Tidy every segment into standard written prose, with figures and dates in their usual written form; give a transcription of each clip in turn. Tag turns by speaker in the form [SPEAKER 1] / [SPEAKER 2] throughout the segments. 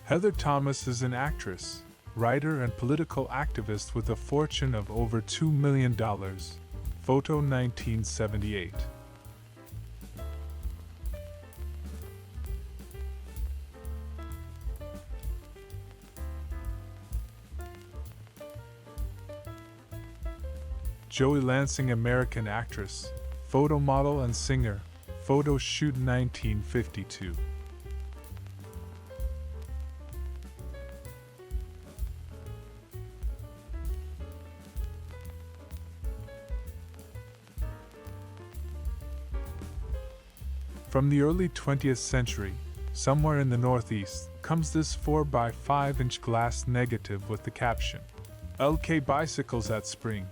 [SPEAKER 1] Heather Thomas is an actress, writer, and political activist with a fortune of over $2 million. Photo 1978. Joey Lansing, American actress, photo model, and singer. Photo shoot 1952. From the early 20th century, somewhere in the Northeast, comes this 4x5-inch glass negative with the caption, "LK Bicycles at Spring."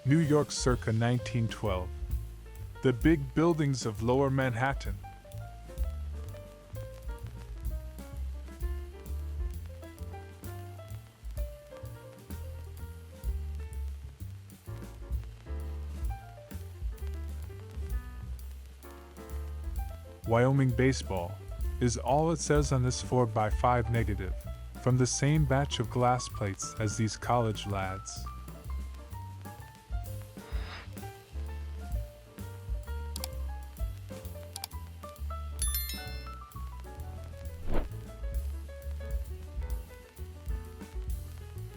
[SPEAKER 1] New York circa 1912. The big buildings of Lower Manhattan. Wyoming baseball is all it says on this 4x5 negative, from the same batch of glass plates as these college lads.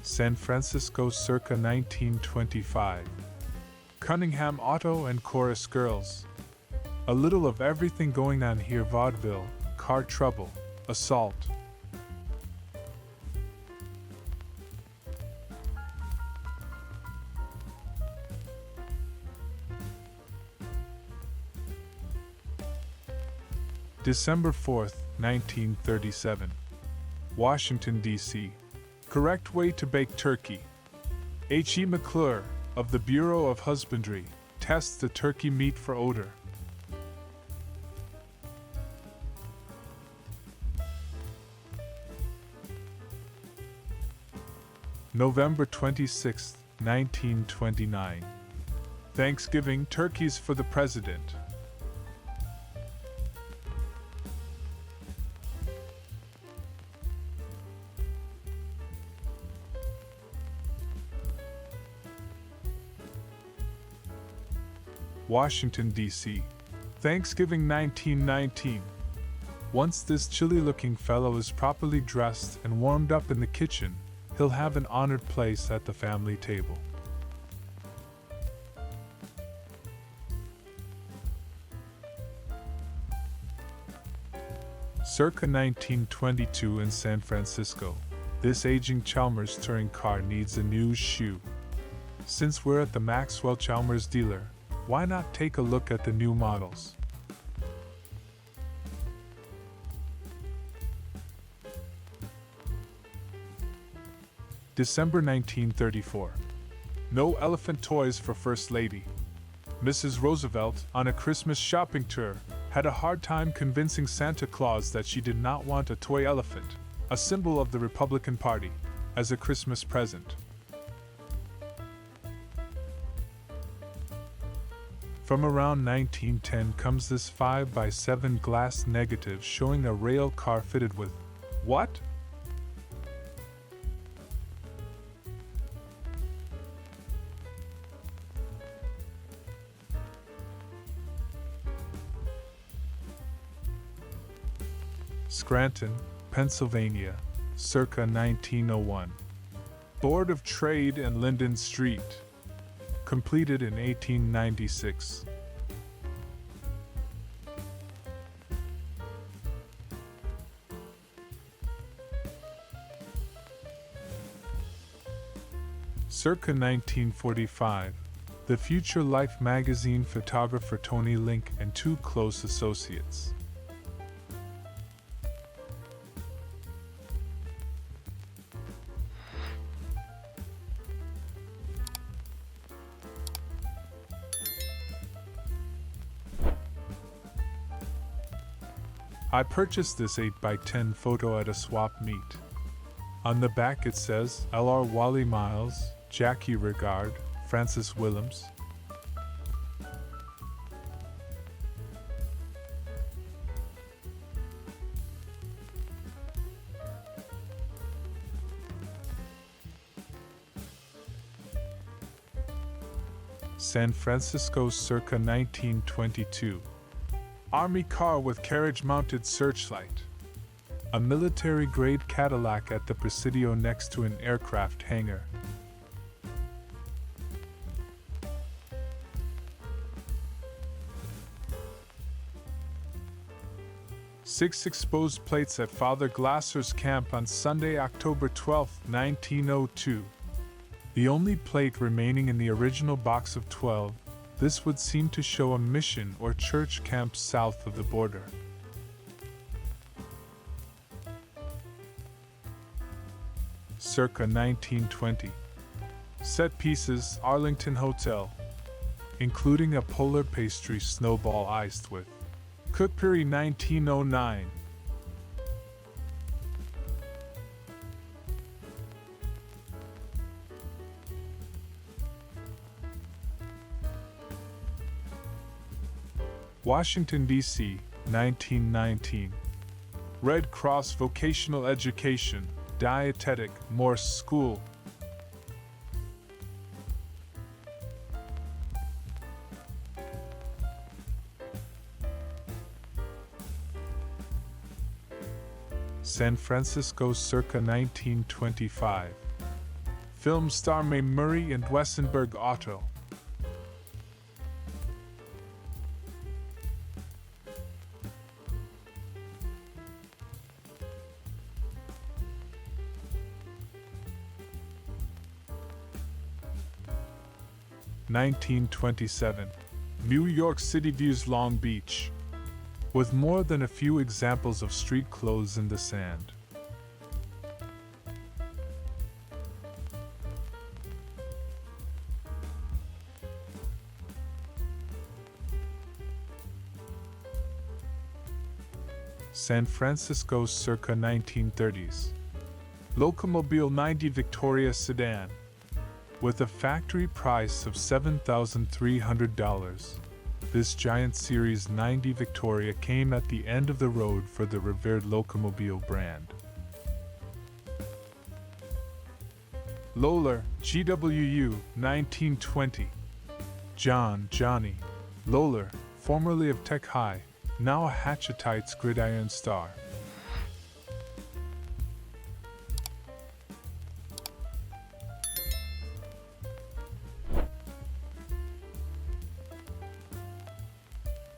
[SPEAKER 1] San Francisco circa 1925. Cunningham Auto and Chorus Girls. A little of everything going on here: vaudeville, car trouble, assault. December 4th, 1937. Washington, D.C. Correct way to bake turkey. H.E. McClure, of the Bureau of Husbandry, tests the turkey meat for odor. November 26, 1929. Thanksgiving turkeys for the President. Washington, D.C. Thanksgiving 1919. Once this chilly-looking fellow is properly dressed and warmed up in the kitchen, he'll have an honored place at the family table. Circa 1922 in San Francisco. This aging Chalmers touring car needs a new shoe. Since we're at the Maxwell Chalmers dealer, why not take a look at the new models? December 1934. No elephant toys for First Lady. Mrs. Roosevelt, on a Christmas shopping tour, had a hard time convincing Santa Claus that she did not want a toy elephant, a symbol of the Republican Party, as a Christmas present. From around 1910 comes this 5x7 glass negative showing a rail car fitted with what? Scranton, Pennsylvania, circa 1901. Board of Trade and Linden Street. Completed in 1896. Circa 1945. The Future Life magazine photographer Tony Link and two close associates. I purchased this 8x10 photo at a swap meet. On the back it says, L.R. Wally Miles, Jackie Regard, Francis Willems. San Francisco circa 1922. Army car with carriage-mounted searchlight. A military-grade Cadillac at the Presidio next to an aircraft hangar. Six exposed plates at Father Glasser's camp on Sunday, October 12, 1902. The only plate remaining in the original box of 12, this would seem to show a mission or church camp south of the border. Circa 1920. Set pieces, Arlington Hotel, including a polar pastry snowball iced with cookery 1909. Washington, D.C., 1919. Red Cross Vocational Education, Dietetic, Morse School. San Francisco circa 1925. Film star Mae Murray and Wessenberg Auto. (1927) New York City views Long Beach, with more than a few examples of street clothes in the sand. San Francisco circa 1930s. Locomobile 90 Victoria sedan, with a factory price of $7,300. This giant Series 90 Victoria came at the end of the road for the revered Locomobile brand. Lohler, GWU, 1920. Johnny Lohler, formerly of Tech High, now a Hatchetites gridiron star.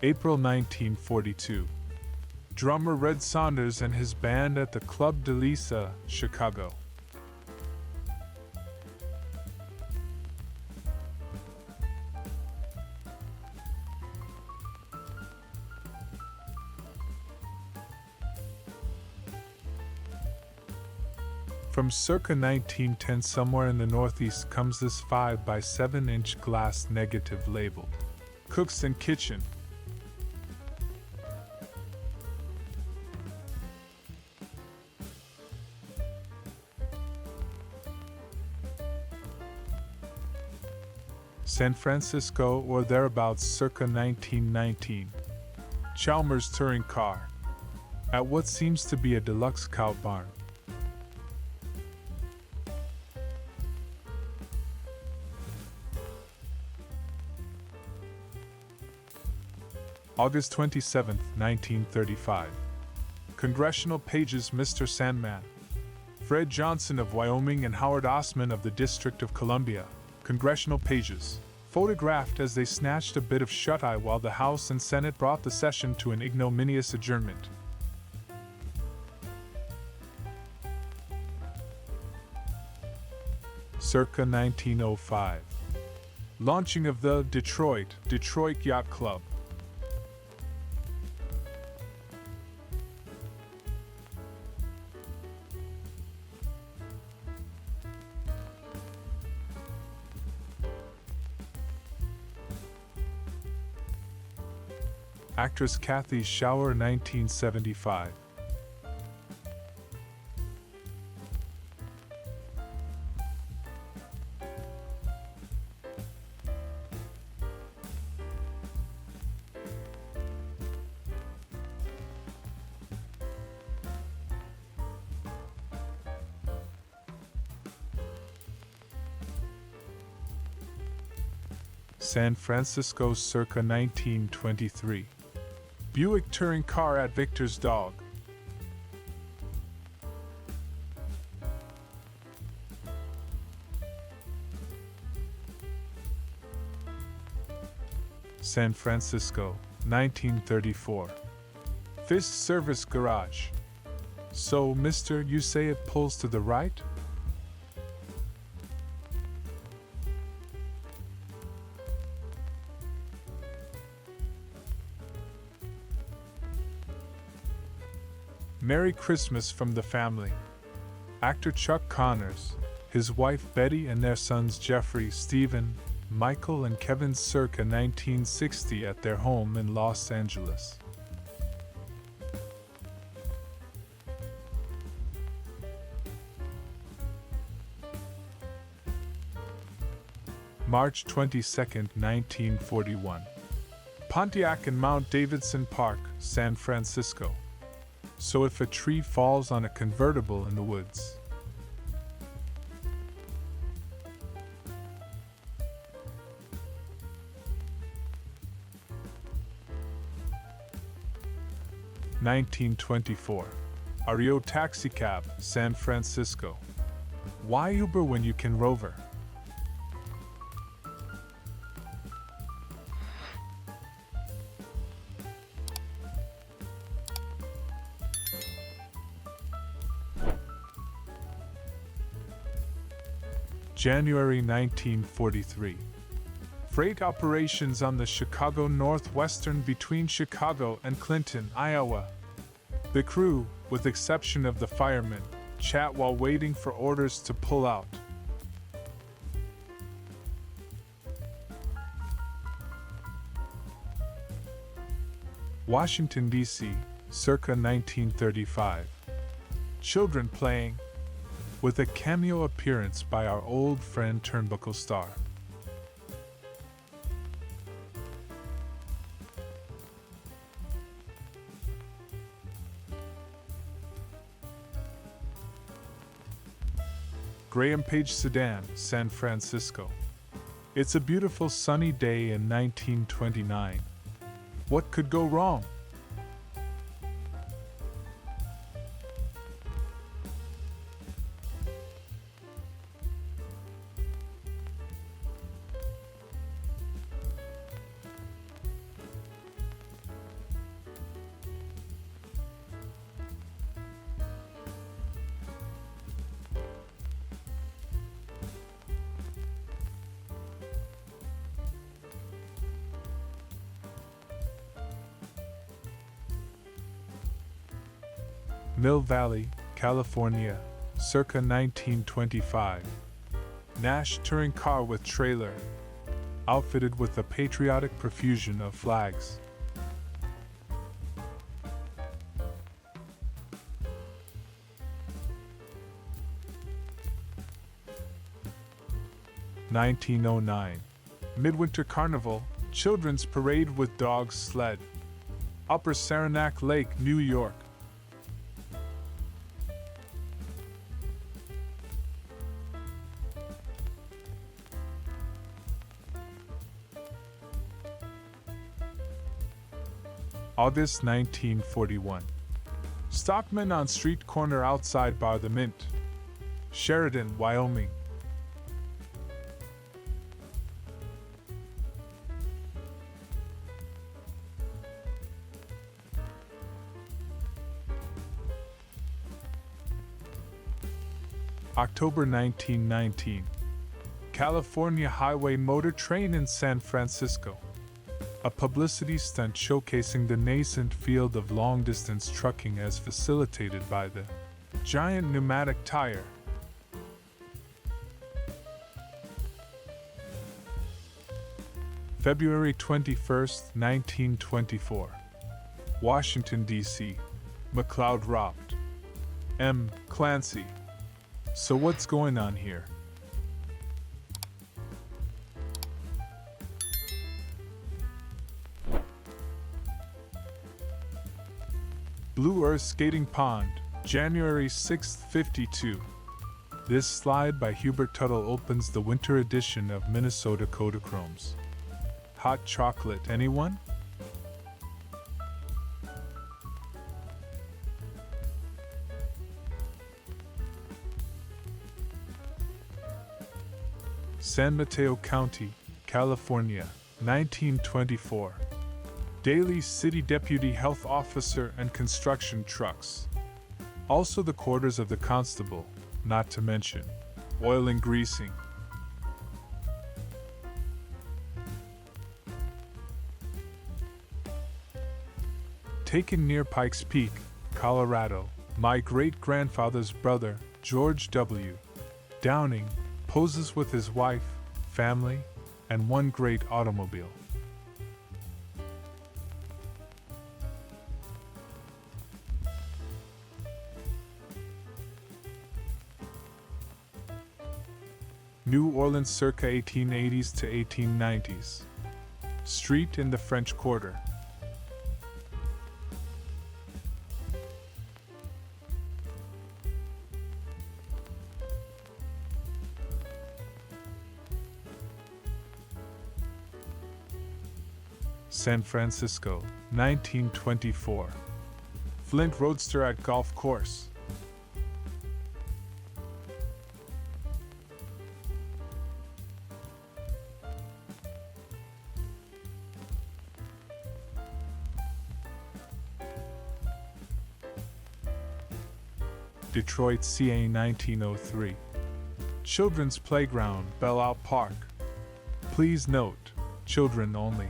[SPEAKER 1] April 1942. Drummer Red Saunders and his band at the Club de Lisa, Chicago. From circa 1910 somewhere in the Northeast comes this 5 by 7 inch glass negative labeled Cooks and Kitchen. San Francisco or thereabouts circa 1919. Chalmers touring car, at what seems to be a deluxe cow barn. August 27, 1935. Congressional pages Mr. Sandman. Fred Johnson of Wyoming and Howard Osman of the District of Columbia. Congressional pages, photographed as they snatched a bit of shut-eye while the House and Senate brought the session to an ignominious adjournment. Circa 1905. Launching of the Detroit Yacht Club. Actress Kathy Shower, 1975. San Francisco circa 1923. Buick touring car at Victor's Dog. San Francisco, 1934. Fish Service Garage. So, mister, you say it pulls to the right? Merry Christmas from the family. Actor Chuck Connors, his wife Betty and their sons Jeffrey, Stephen, Michael and Kevin circa 1960 at their home in Los Angeles. March 22, 1941. Pontiac and Mount Davidson Park, San Francisco. So if a tree falls on a convertible in the woods. (1924) Ario Taxicab, San Francisco. Why Uber when you can Rover? January 1943. Freight operations on the Chicago Northwestern between Chicago and Clinton, Iowa. The crew, with exception of the firemen, chat while waiting for orders to pull out. Washington, D.C., circa 1935. Children playing, with a cameo appearance by our old friend Turnbuckle Star. Graham Page Sedan, San Francisco. It's a beautiful sunny day in 1929. What could go wrong? Mill Valley, California, circa 1925. Nash touring car with trailer, outfitted with a patriotic profusion of flags. (1909) Midwinter Carnival, children's parade with dogs sled. Upper Saranac Lake, New York. August 1941. Stockman on street corner outside Bar the Mint, Sheridan, Wyoming. October 1919. California Highway Motor Train in San Francisco. A publicity stunt showcasing the nascent field of long-distance trucking as facilitated by the giant pneumatic tire. February 21, 1924. Washington, D.C. McLeod robbed. M. Clancy. So what's going on here? Blue Earth Skating Pond, January 6, 52. This slide by Hubert Tuttle opens the winter edition of Minnesota Kodachromes. hot chocolate, anyone? San Mateo County, California, 1924. Daily City Deputy Health Officer and construction trucks. Also the quarters of the constable, not to mention oil and greasing. Taken near Pikes Peak, Colorado, my great-grandfather's brother, George W. Downing, poses with his wife, family, and one great automobile. New Orleans circa 1880s to 1890s. Street in the French Quarter. San Francisco, 1924. Flint Roadster at golf course. Detroit, CA, 1903. Children's Playground, Belle Isle Park. Please note, children only.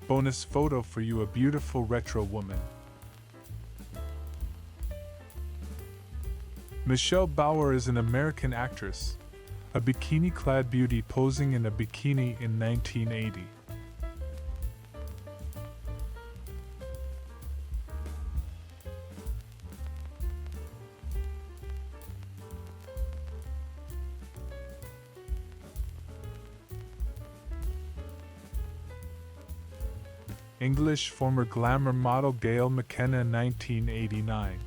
[SPEAKER 1] Bonus photo for you, a beautiful retro woman. Michelle Bauer is an American actress, a bikini-clad beauty posing in a bikini in 1980. English former glamour model Gail McKenna, 1989.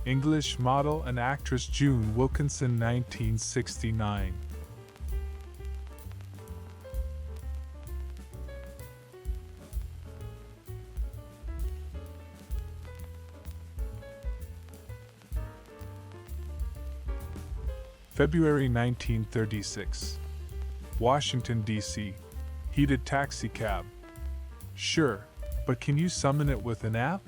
[SPEAKER 1] English model and actress June Wilkinson, 1969. February 1936. Washington, D.C. Heated taxi cab. Sure, but can you summon it with an app?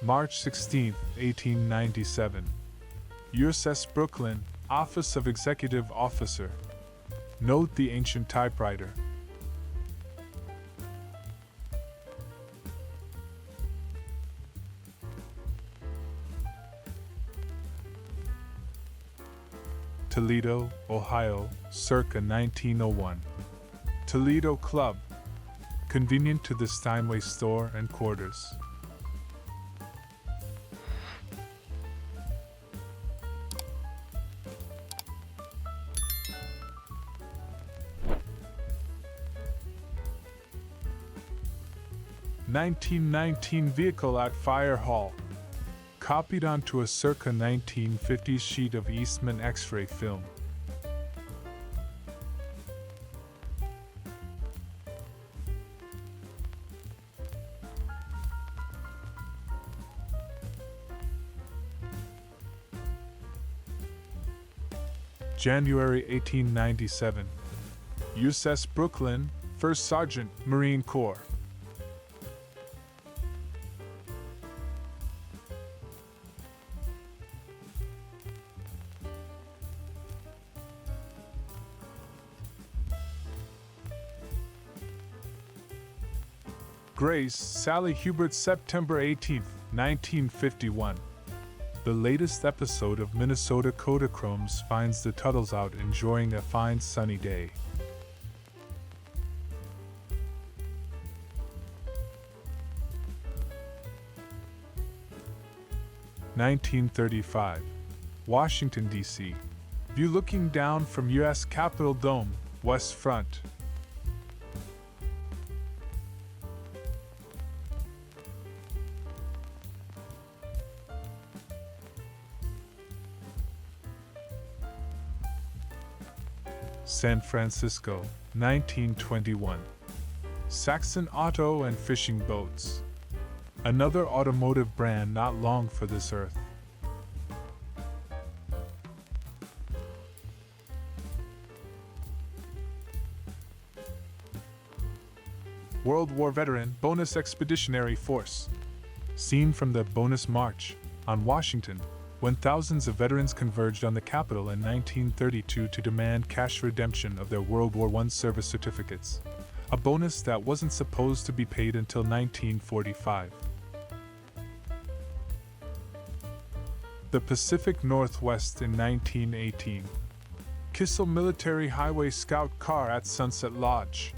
[SPEAKER 1] March 16, 1897. USS Brooklyn, Office of Executive Officer. Note the ancient typewriter. Toledo, Ohio, circa 1901. Toledo Club. Convenient to the Steinway store and quarters. (1919) vehicle at Fire Hall. Copied onto a circa 1950s sheet of Eastman X-ray film. January 1897. USS Brooklyn, First Sergeant, Marine Corps. Grace, Sally Hubert, September 18th. 1951. The latest episode of Minnesota Kodachromes finds the Tuttles out enjoying a fine sunny day. (1935) Washington, D.C. View looking down from U.S. Capitol Dome, West Front. San Francisco, 1921. Saxon Auto and Fishing Boats. Another automotive brand not long for this earth. World War veteran Bonus Expeditionary Force. Seen from the Bonus March on Washington, when thousands of veterans converged on the Capitol in 1932 to demand cash redemption of their World War I service certificates, a bonus that wasn't supposed to be paid until 1945. The Pacific Northwest in 1918. Kissel Military Highway Scout Car at Sunset Lodge.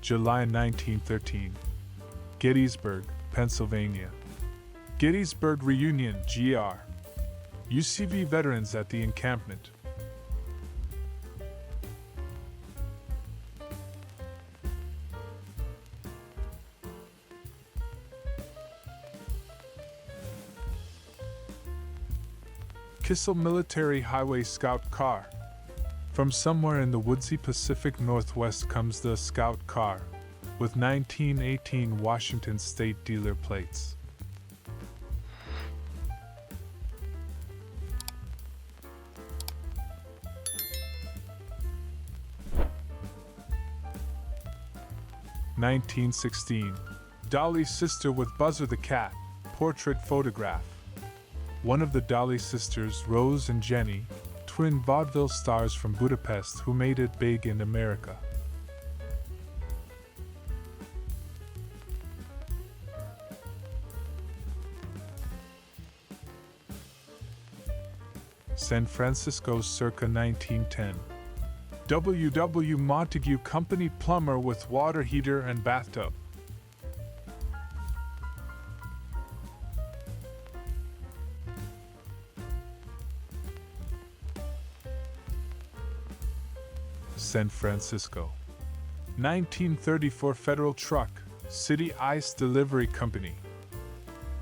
[SPEAKER 1] July 1913. Gettysburg, Pennsylvania. Gettysburg Reunion, GR. UCV veterans at the encampment. Kissel Military Highway Scout Car. From somewhere in the woodsy Pacific Northwest comes the Scout Car, with 1918 Washington State dealer plates. (1916) Dolly's sister with Buzzer the cat, portrait photograph. One of the Dolly sisters, Rose and Jenny, twin vaudeville stars from Budapest who made it big in America. San Francisco circa 1910. W. Montague Company plumber with water heater and bathtub. San Francisco. 1934 Federal Truck, City Ice Delivery Company.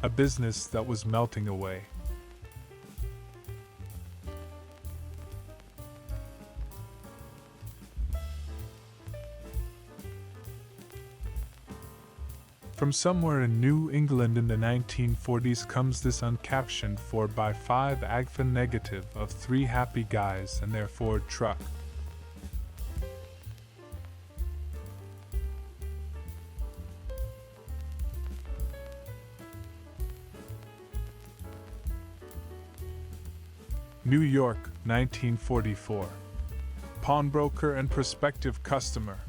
[SPEAKER 1] A business that was melting away. From somewhere in New England in the 1940s comes this uncaptioned 4x5 AGFA negative of 3 happy guys and their Ford truck. New York, 1944. Pawnbroker and prospective customer.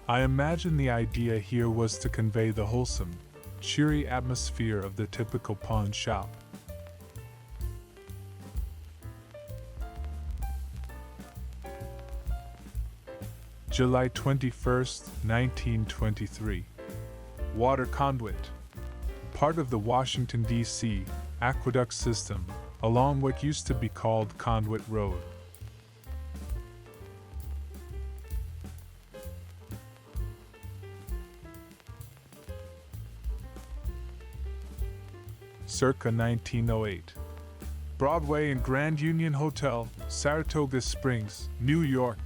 [SPEAKER 1] I imagine the idea here was to convey the wholesome, cheery atmosphere of the typical pawn shop. July 21st, 1923. Water conduit. Part of the Washington, D.C. aqueduct system, along what used to be called Conduit Road. Circa 1908. Broadway and Grand Union Hotel, Saratoga Springs, New York.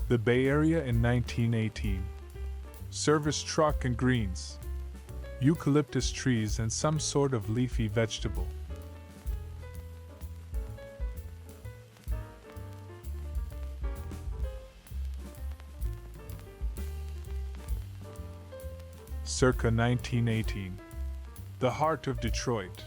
[SPEAKER 1] The Bay Area in 1918. Service truck and greens. Eucalyptus trees and some sort of leafy vegetable. circa 1918. The heart of Detroit.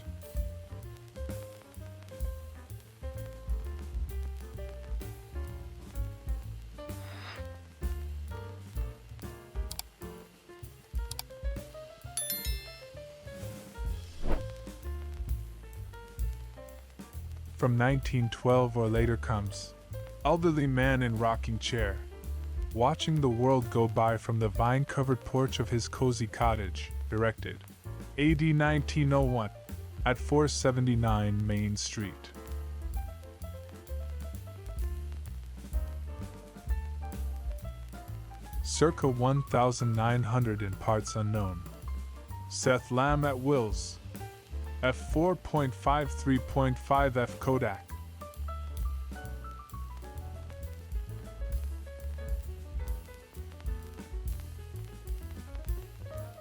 [SPEAKER 1] From 1912 or later comes elderly man in rocking chair, watching the world go by from the vine-covered porch of his cozy cottage, erected AD 1901 at 479 Main Street. Circa 1900 in parts unknown. Seth Lamb at Wills. f4.53.5 F Kodak.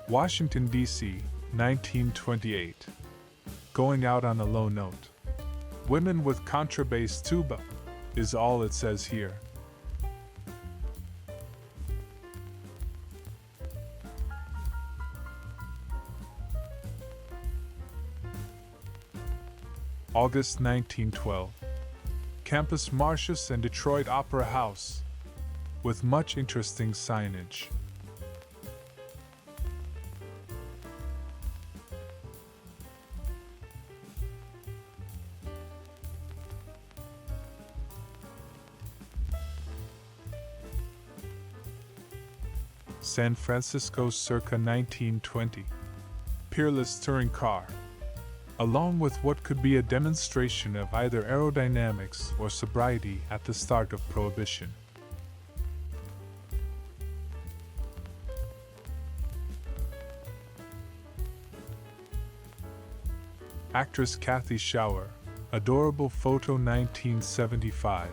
[SPEAKER 1] Washington, D.C., 1928. Going out on a low note. Women with contrabass tuba is all it says here. August 1912. Campus Martius and Detroit Opera House, with much interesting signage. San Francisco circa 1920. Peerless touring car, along with what could be a demonstration of either aerodynamics or sobriety at the start of Prohibition. Actress Kathy Shower, adorable photo 1975.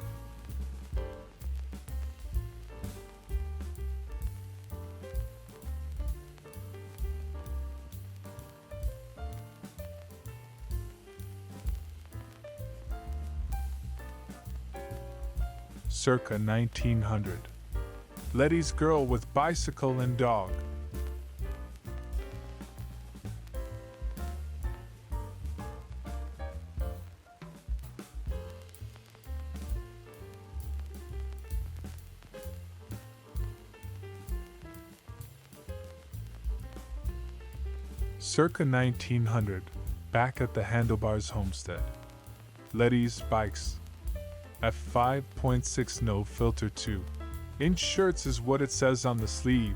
[SPEAKER 1] Circa 1900. Letty's Girl with Bicycle and Dog. Circa 1900. Back at the Handlebars Homestead. Letty's Bikes. f5.6 no filter 2 inch shirts is what it says on the sleeve.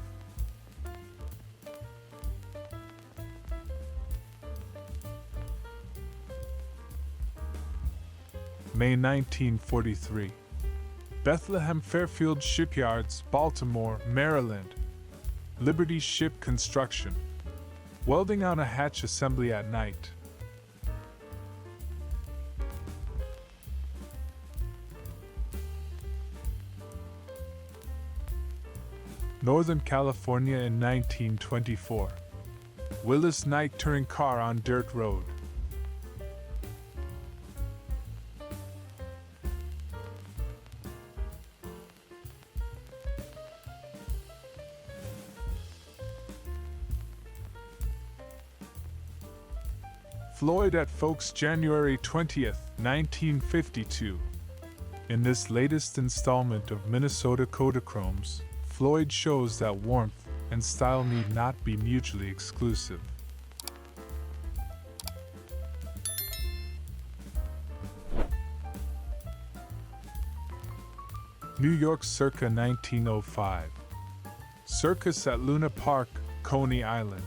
[SPEAKER 1] May 1943. Bethlehem Fairfield Shipyards, Baltimore, Maryland. Liberty Ship Construction. Welding on a hatch assembly at night. Northern California in 1924. Willis night touring car on dirt road. Floyd at Folks, January 20th, 1952. In this latest installment of Minnesota Kodachromes, Floyd shows that warmth and style need not be mutually exclusive. New York circa 1905. Circus at Luna Park, Coney Island.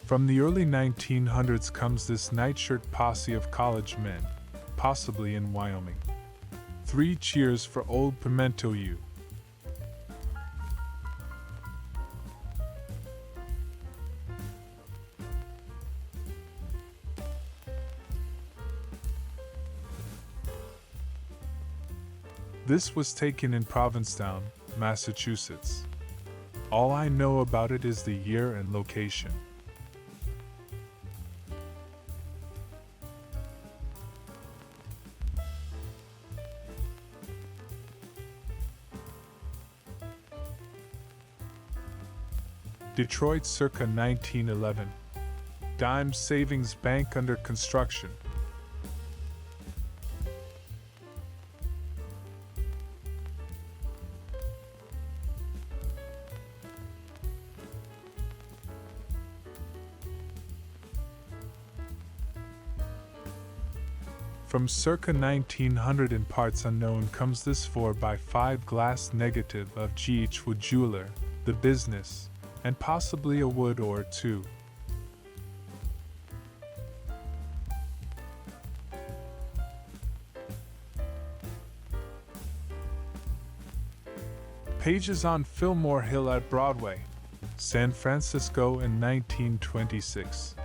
[SPEAKER 1] From the early 1900s comes this nightshirt posse of college men, possibly in Wyoming. 3 cheers for old Pimento U. This was taken in Provincetown, Massachusetts. All I know about it is the year and location. Detroit circa 1911. Dime Savings Bank under construction. From circa 1900 in parts unknown comes this 4x5 glass negative of G.H. Wood Jeweler, The Business, and possibly a wood or two. Pages on Fillmore Hill at Broadway, San Francisco in 1926.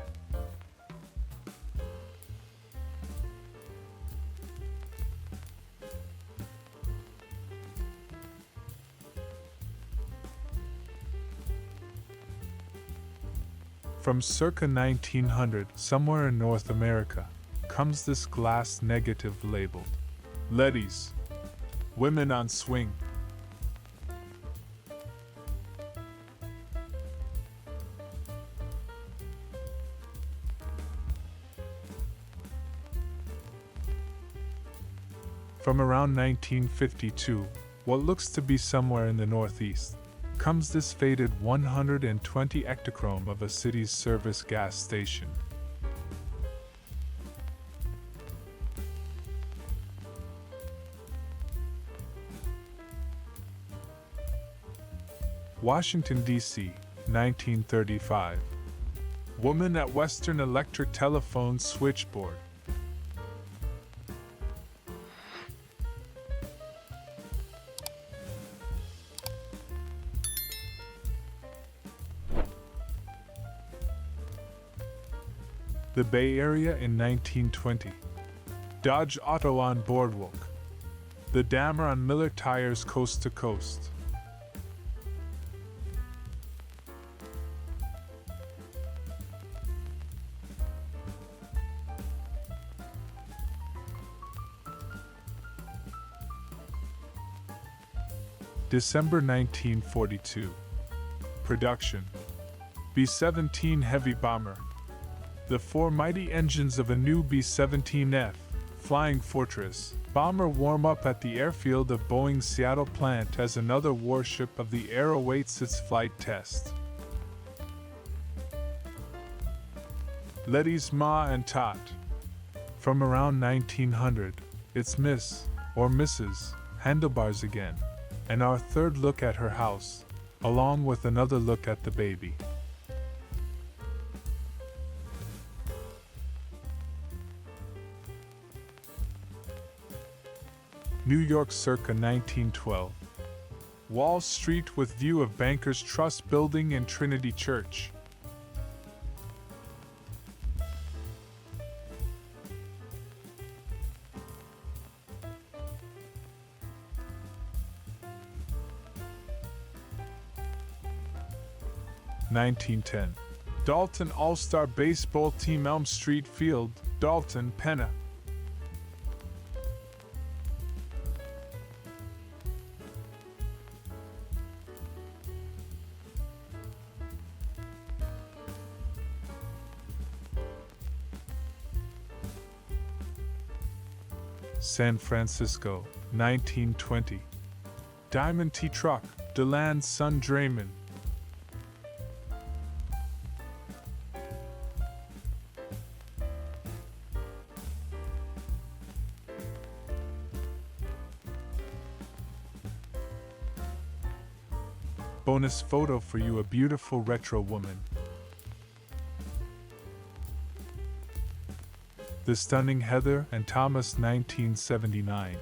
[SPEAKER 1] From circa 1900, somewhere in North America, comes this glass negative labeled Letty's Women on Swing. From around 1952, what looks to be somewhere in the Northeast, comes this faded 120 ectochrome of a city's service gas station. Washington, D.C., 1935. Woman at Western Electric telephone switchboard. The Bay Area in 1920. Dodge Auto on Boardwalk. The Dammer on Miller Tires coast to coast. December 1942. Production. B-17 heavy bomber. The four mighty engines of a new B-17F, Flying Fortress, bomber warm up at the airfield of Boeing's Seattle plant as another warship of the air awaits its flight test. Letty's Ma and Tot. From around 1900, it's Miss, or Mrs., Handlebars again, and our third look at her house, along with another look at the baby. New York circa 1912. Wall Street with view of Bankers Trust Building and Trinity Church. (1910). Dalton All-Star Baseball Team Elm Street Field, Dalton, Penna. San Francisco, 1920. Diamond T Truck, DeLand's son Draymond. Bonus photo for you, a beautiful retro woman. The Stunning Heather and Thomas, 1979.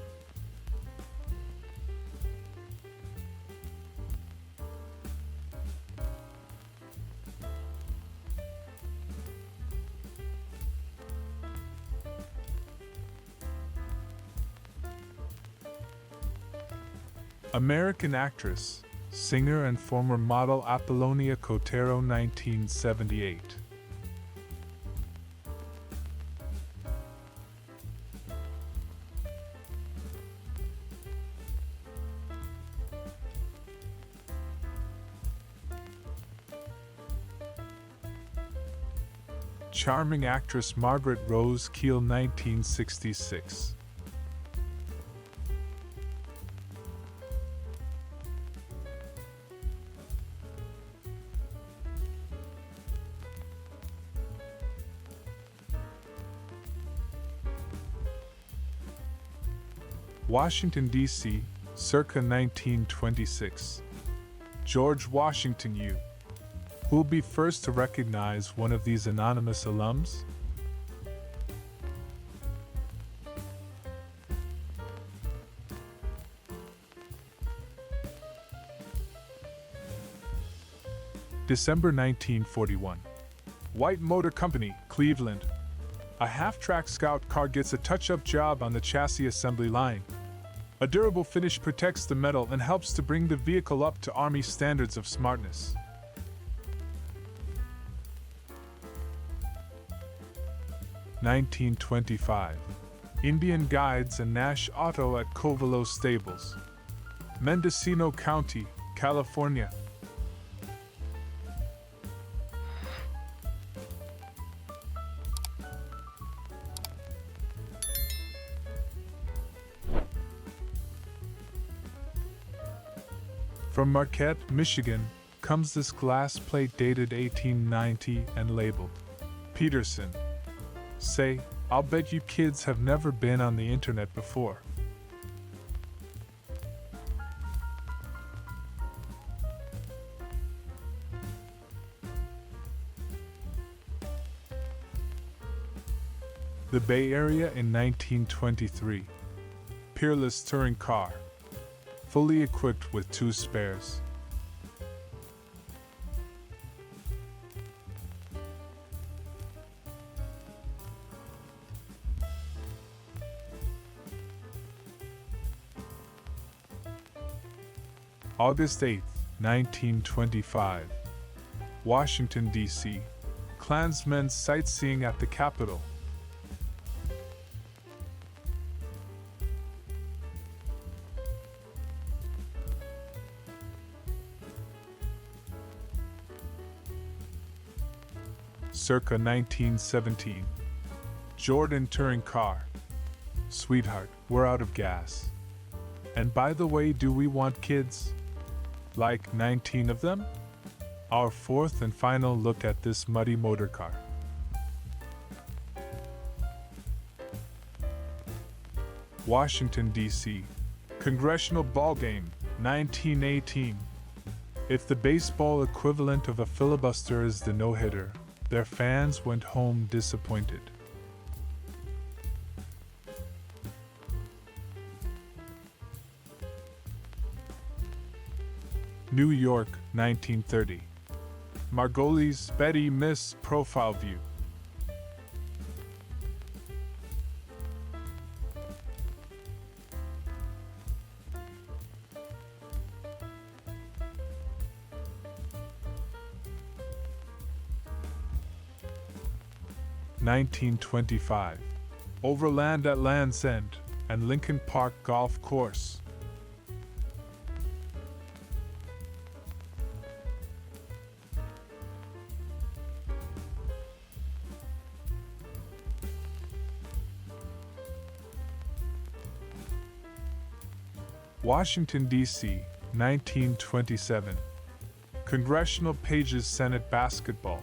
[SPEAKER 1] American actress, singer and former model Apollonia Cotero, 1978. Charming actress Margaret Rose Keel, 1966. Washington, D.C., circa 1926. George Washington U. Who will be first to recognize one of these anonymous alums? December 1941. White Motor Company, Cleveland. A half-track Scout car gets a touch-up job on the chassis assembly line. A durable finish protects the metal and helps to bring the vehicle up to Army standards of smartness. (1925) Indian Guides and Nash Auto at Covelo Stables, Mendocino County, California. From Marquette, Michigan, comes this glass plate dated 1890 and labeled Peterson. Say, I'll bet you kids have never been on the internet before. The Bay Area in 1923. Peerless touring car. Fully equipped with 2 spares. August 8, 1925. Washington, D.C. Klansmen sightseeing at the Capitol. Circa 1917. Jordan touring car. Sweetheart, we're out of gas. And by the way, do we want kids? Like 19 of them? Our fourth and final look at this muddy motor car. Washington, D.C. Congressional Ballgame, 1918. If the baseball equivalent of a filibuster is the no-hitter, their fans went home disappointed. New York, 1930. Margoli's Betty Miss Profile View. (1925) Overland at Land's End and Lincoln Park Golf Course. Washington, D.C., 1927. Congressional Pages Senate Basketball.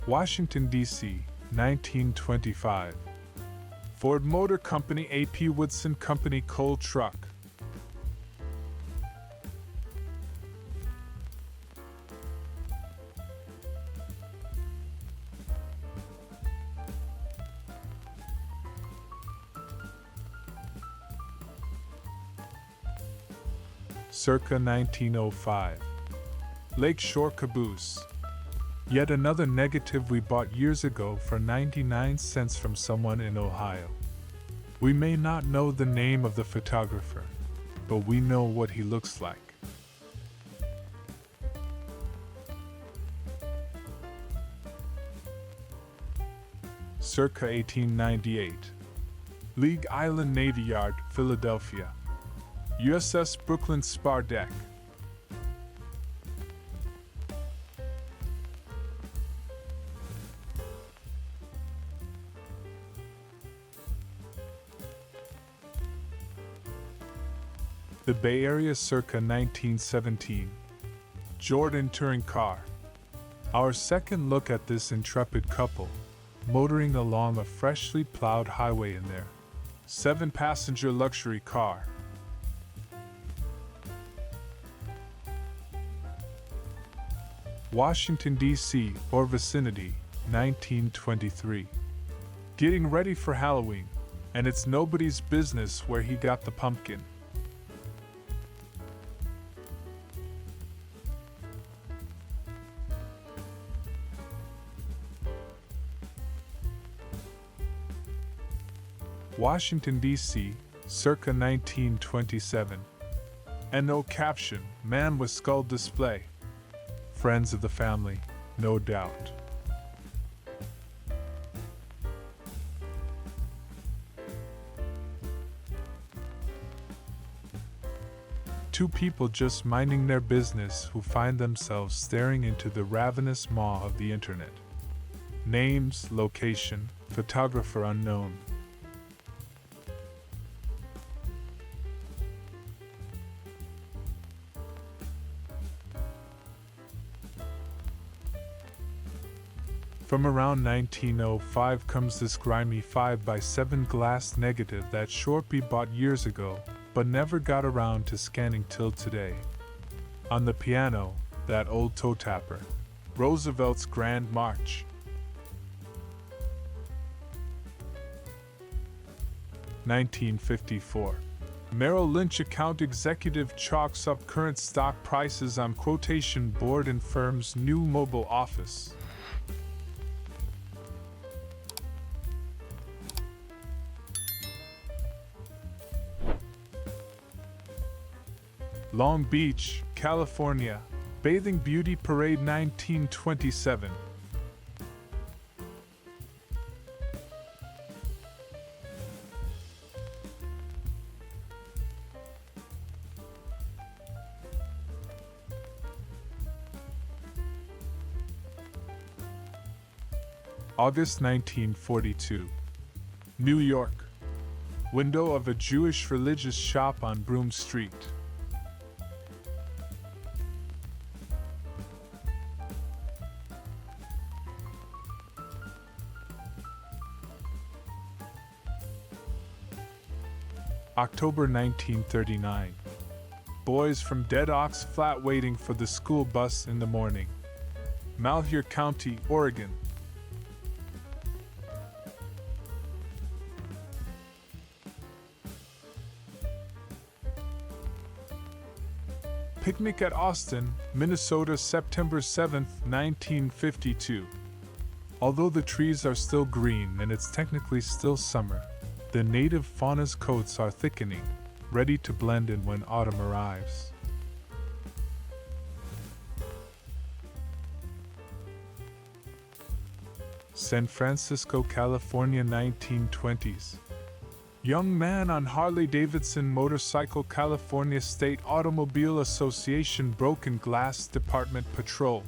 [SPEAKER 1] Washington, D.C., 1925. Ford Motor Company A.P. Woodson Company Coal Truck. Circa 1905. Lakeshore Caboose. Yet another negative we bought years ago for 99 cents from someone in Ohio. We may not know the name of the photographer, but we know what he looks like. circa 1898. League Island Navy Yard, Philadelphia. USS Brooklyn spar deck. The Bay Area circa 1917. Jordan touring car. Our second look at this intrepid couple, motoring along a freshly plowed highway in their 7-passenger luxury car. Washington, D.C. or vicinity, 1923. Getting ready for Halloween, and it's nobody's business where he got the pumpkin. Washington, D.C., circa 1927. And no caption, man with skull display. Friends of the family, no doubt. Two people just minding their business who find themselves staring into the ravenous maw of the internet. Names, location, photographer unknown. From around 1905 comes this grimy 5x7 glass negative that Shorty bought years ago, but never got around to scanning till today. On the piano, that old toe tapper, Roosevelt's Grand March. (1954). Merrill Lynch account executive chalks up current stock prices on quotation board in firm's new mobile office. Long Beach, California, Bathing Beauty Parade 1927. August 1942. New York. Window of a Jewish religious shop on Broome Street. October 1939. Boys from Dead Ox Flat waiting for the school bus in the morning. Malheur County, Oregon. Picnic at Austin, Minnesota, September 7, 1952. Although the trees are still green and it's technically still summer, the native fauna's coats are thickening, ready to blend in when autumn arrives. San Francisco, California, 1920s. Young man on Harley-Davidson motorcycle, California State Automobile Association broken glass department patrol.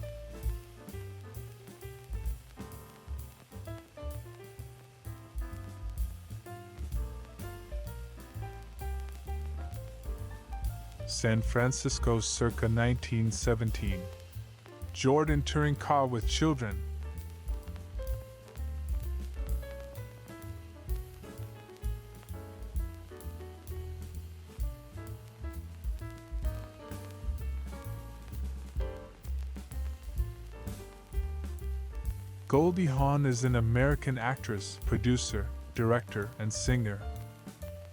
[SPEAKER 1] San Francisco, circa 1917. Jordan touring car with children. Goldie Hawn is an American actress, producer, director, and singer.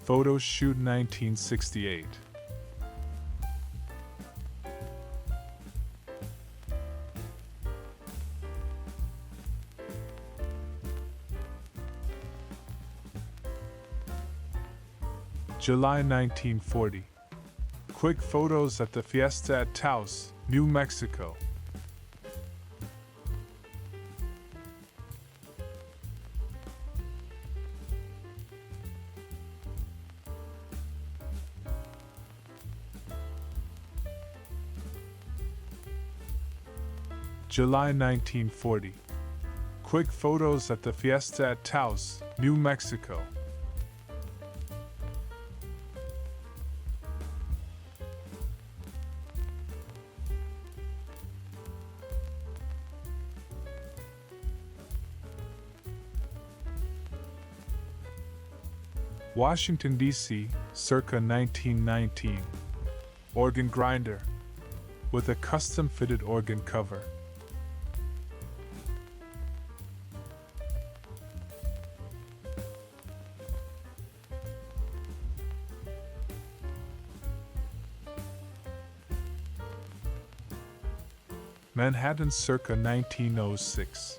[SPEAKER 1] Photo shoot 1968. July 1940. Quick photos at the Fiesta at Taos, New Mexico. July 1940. Quick photos at the fiesta at Taos, New Mexico. Washington, D.C., circa 1919. Organ grinder with a custom-fitted organ cover. Manhattan, circa 1906.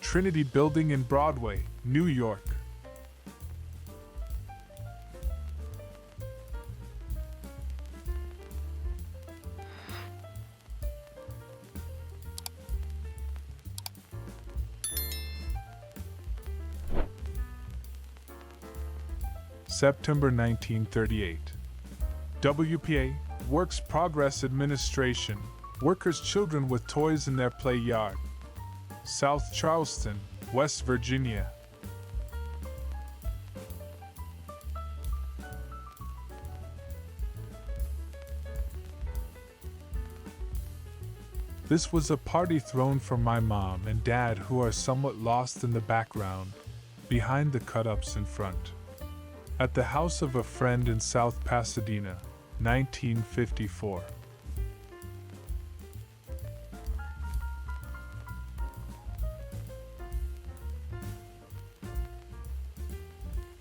[SPEAKER 1] Trinity Building in Broadway, New York. September 1938. WPA, Works Progress Administration, workers' children with toys in their play yard. South Charleston, West Virginia. This was a party thrown for my mom and dad, who are somewhat lost in the background, behind the cut-ups in front. At the house of a friend in South Pasadena, 1954.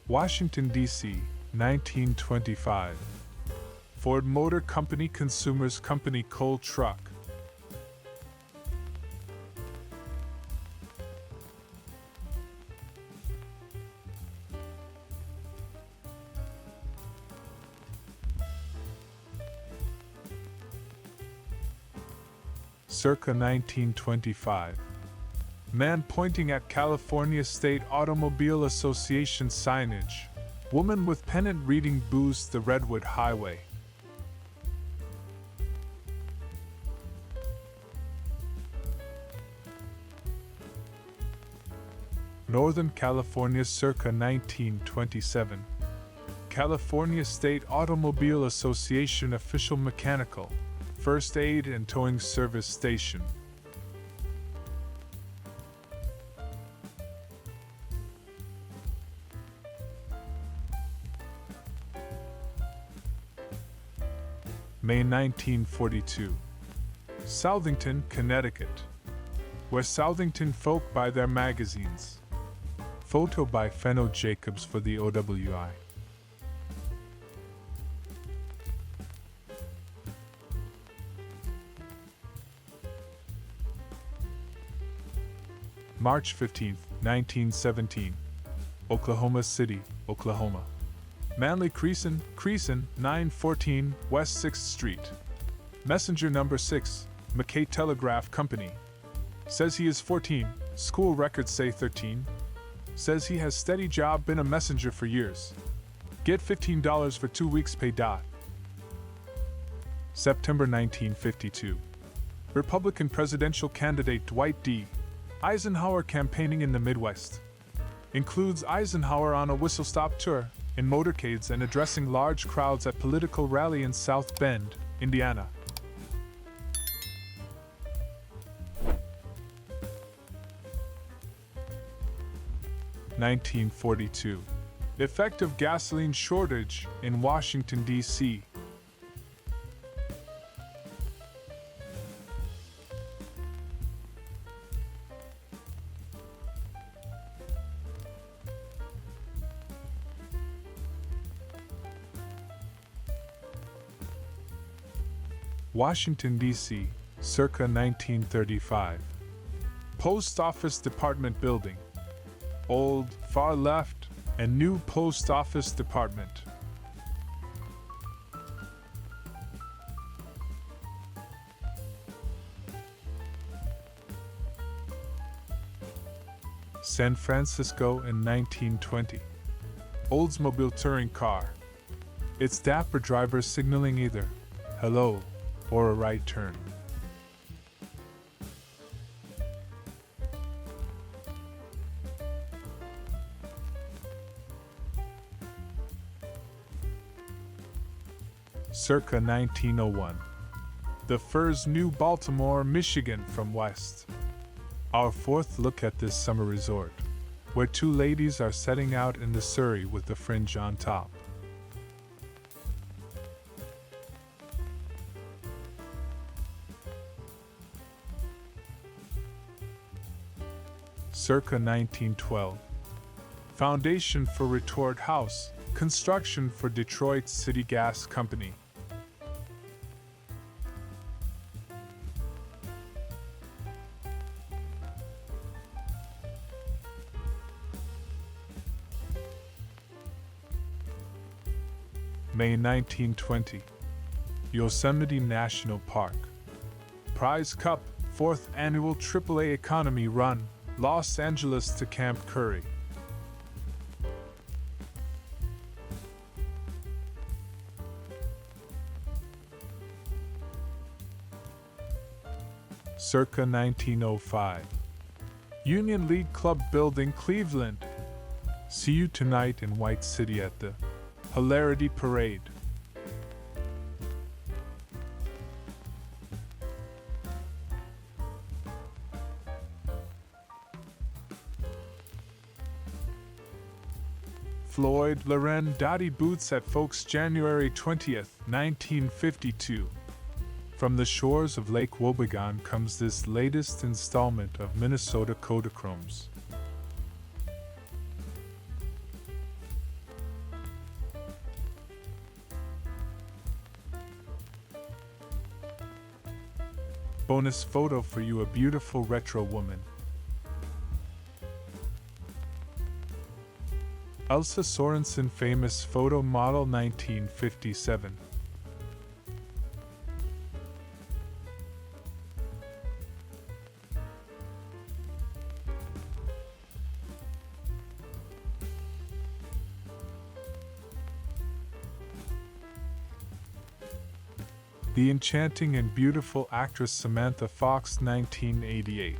[SPEAKER 1] Washington, D.C., 1925. Ford Motor Company Consumers Company Coal Truck. Circa 1925. Man pointing at California State Automobile Association signage. Woman with pennant reading Boost the Redwood Highway. Northern California, circa 1927. California State Automobile Association Official Mechanical, First Aid and Towing Service Station. May 1942. Southington, Connecticut, where Southington folk buy their magazines. Photo by Fenno Jacobs for the OWI. March 15, 1917. Oklahoma City, Oklahoma. Manly Creason, 914 West 6th Street. Messenger number 6, McKay Telegraph Company. Says he is 14, school records say 13. Says he has steady job, been a messenger for years. Get $15 for 2 weeks pay. September 1952. Republican presidential candidate Dwight D. Eisenhower campaigning in the Midwest. Includes Eisenhower on a whistle-stop tour, in motorcades and addressing large crowds at political rally in South Bend, Indiana. (1942) Effect of gasoline shortage in Washington, D.C. Washington, D.C., circa 1935. Post Office Department Building. Old, far left, and new Post Office Department. San Francisco in 1920. Oldsmobile touring car. Its dapper driver signaling either hello or a right turn. circa 1901. The Furs, New Baltimore, Michigan from west. Our fourth look at this summer resort, where two ladies are setting out in the Surrey with the fringe on top. Circa 1912. Foundation for Retort House, construction for Detroit City Gas Company. May 1920. Yosemite National Park. Prize Cup, 4th Annual AAA Economy Run, Los Angeles to Camp Curry. Circa 1905. Union League Club Building, Cleveland. See you tonight in White City at the Hilarity Parade. Floyd Loren Dottie Boots at Folks, January 20th, 1952. From the shores of Lake Wobegon comes this latest installment of Minnesota Kodachromes. Bonus photo for you, a beautiful retro woman. Elsa Sorensen, famous photo model, 1957. The enchanting and beautiful actress Samantha Fox, 1988.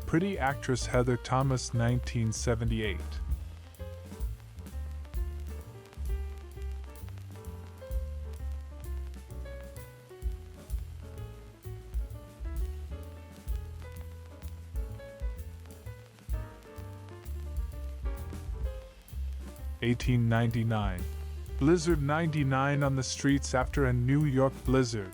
[SPEAKER 1] Pretty actress Heather Thomas, 1978. (1899). Blizzard 99 on the streets after a New York blizzard.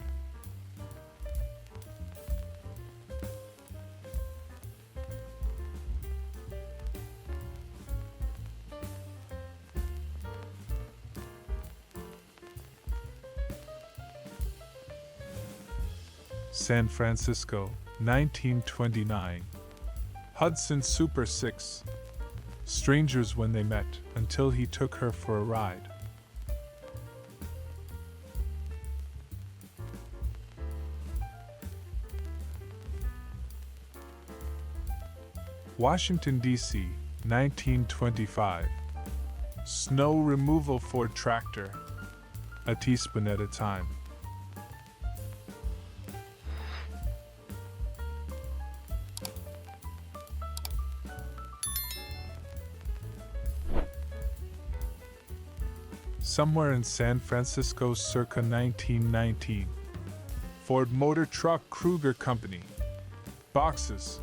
[SPEAKER 1] San Francisco, 1929. Hudson Super 6. Strangers when they met, until he took her for a ride. Washington, D.C., 1925. Snow removal Ford tractor. A teaspoon at a time. Somewhere in San Francisco circa 1919. Ford Motor Truck Kruger Company. Boxes.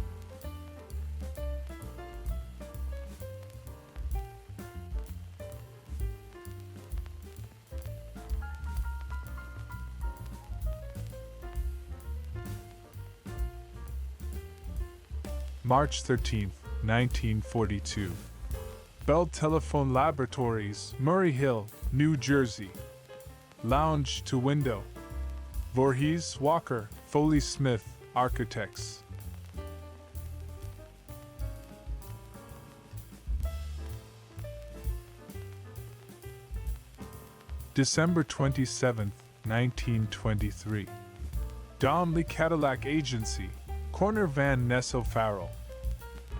[SPEAKER 1] March 13, 1942. Bell Telephone Laboratories, Murray Hill, New Jersey. Lounge to window. Voorhees, Walker, Foley Smith, Architects. December 27, 1923. Donnelly Cadillac Agency, corner Van Ness O'Farrell,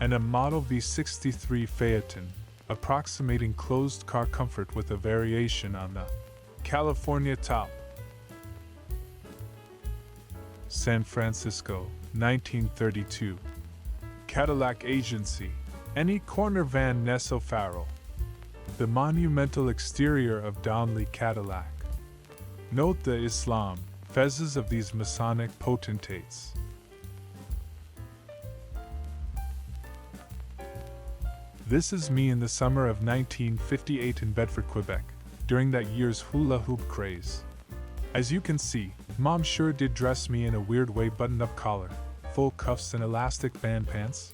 [SPEAKER 1] and a Model V63 Phaeton, approximating closed car comfort with a variation on the California top. San Francisco, 1932. Cadillac Agency. Any corner Van Ness O'Farrell. The monumental exterior of Downley Cadillac. Note the Islam, fezzes of these Masonic potentates. This is me in the summer of 1958 in Bedford, Quebec, during that year's hula hoop craze. As you can see, Mom sure did dress me in a weird way, button-up collar, full cuffs and elastic band pants.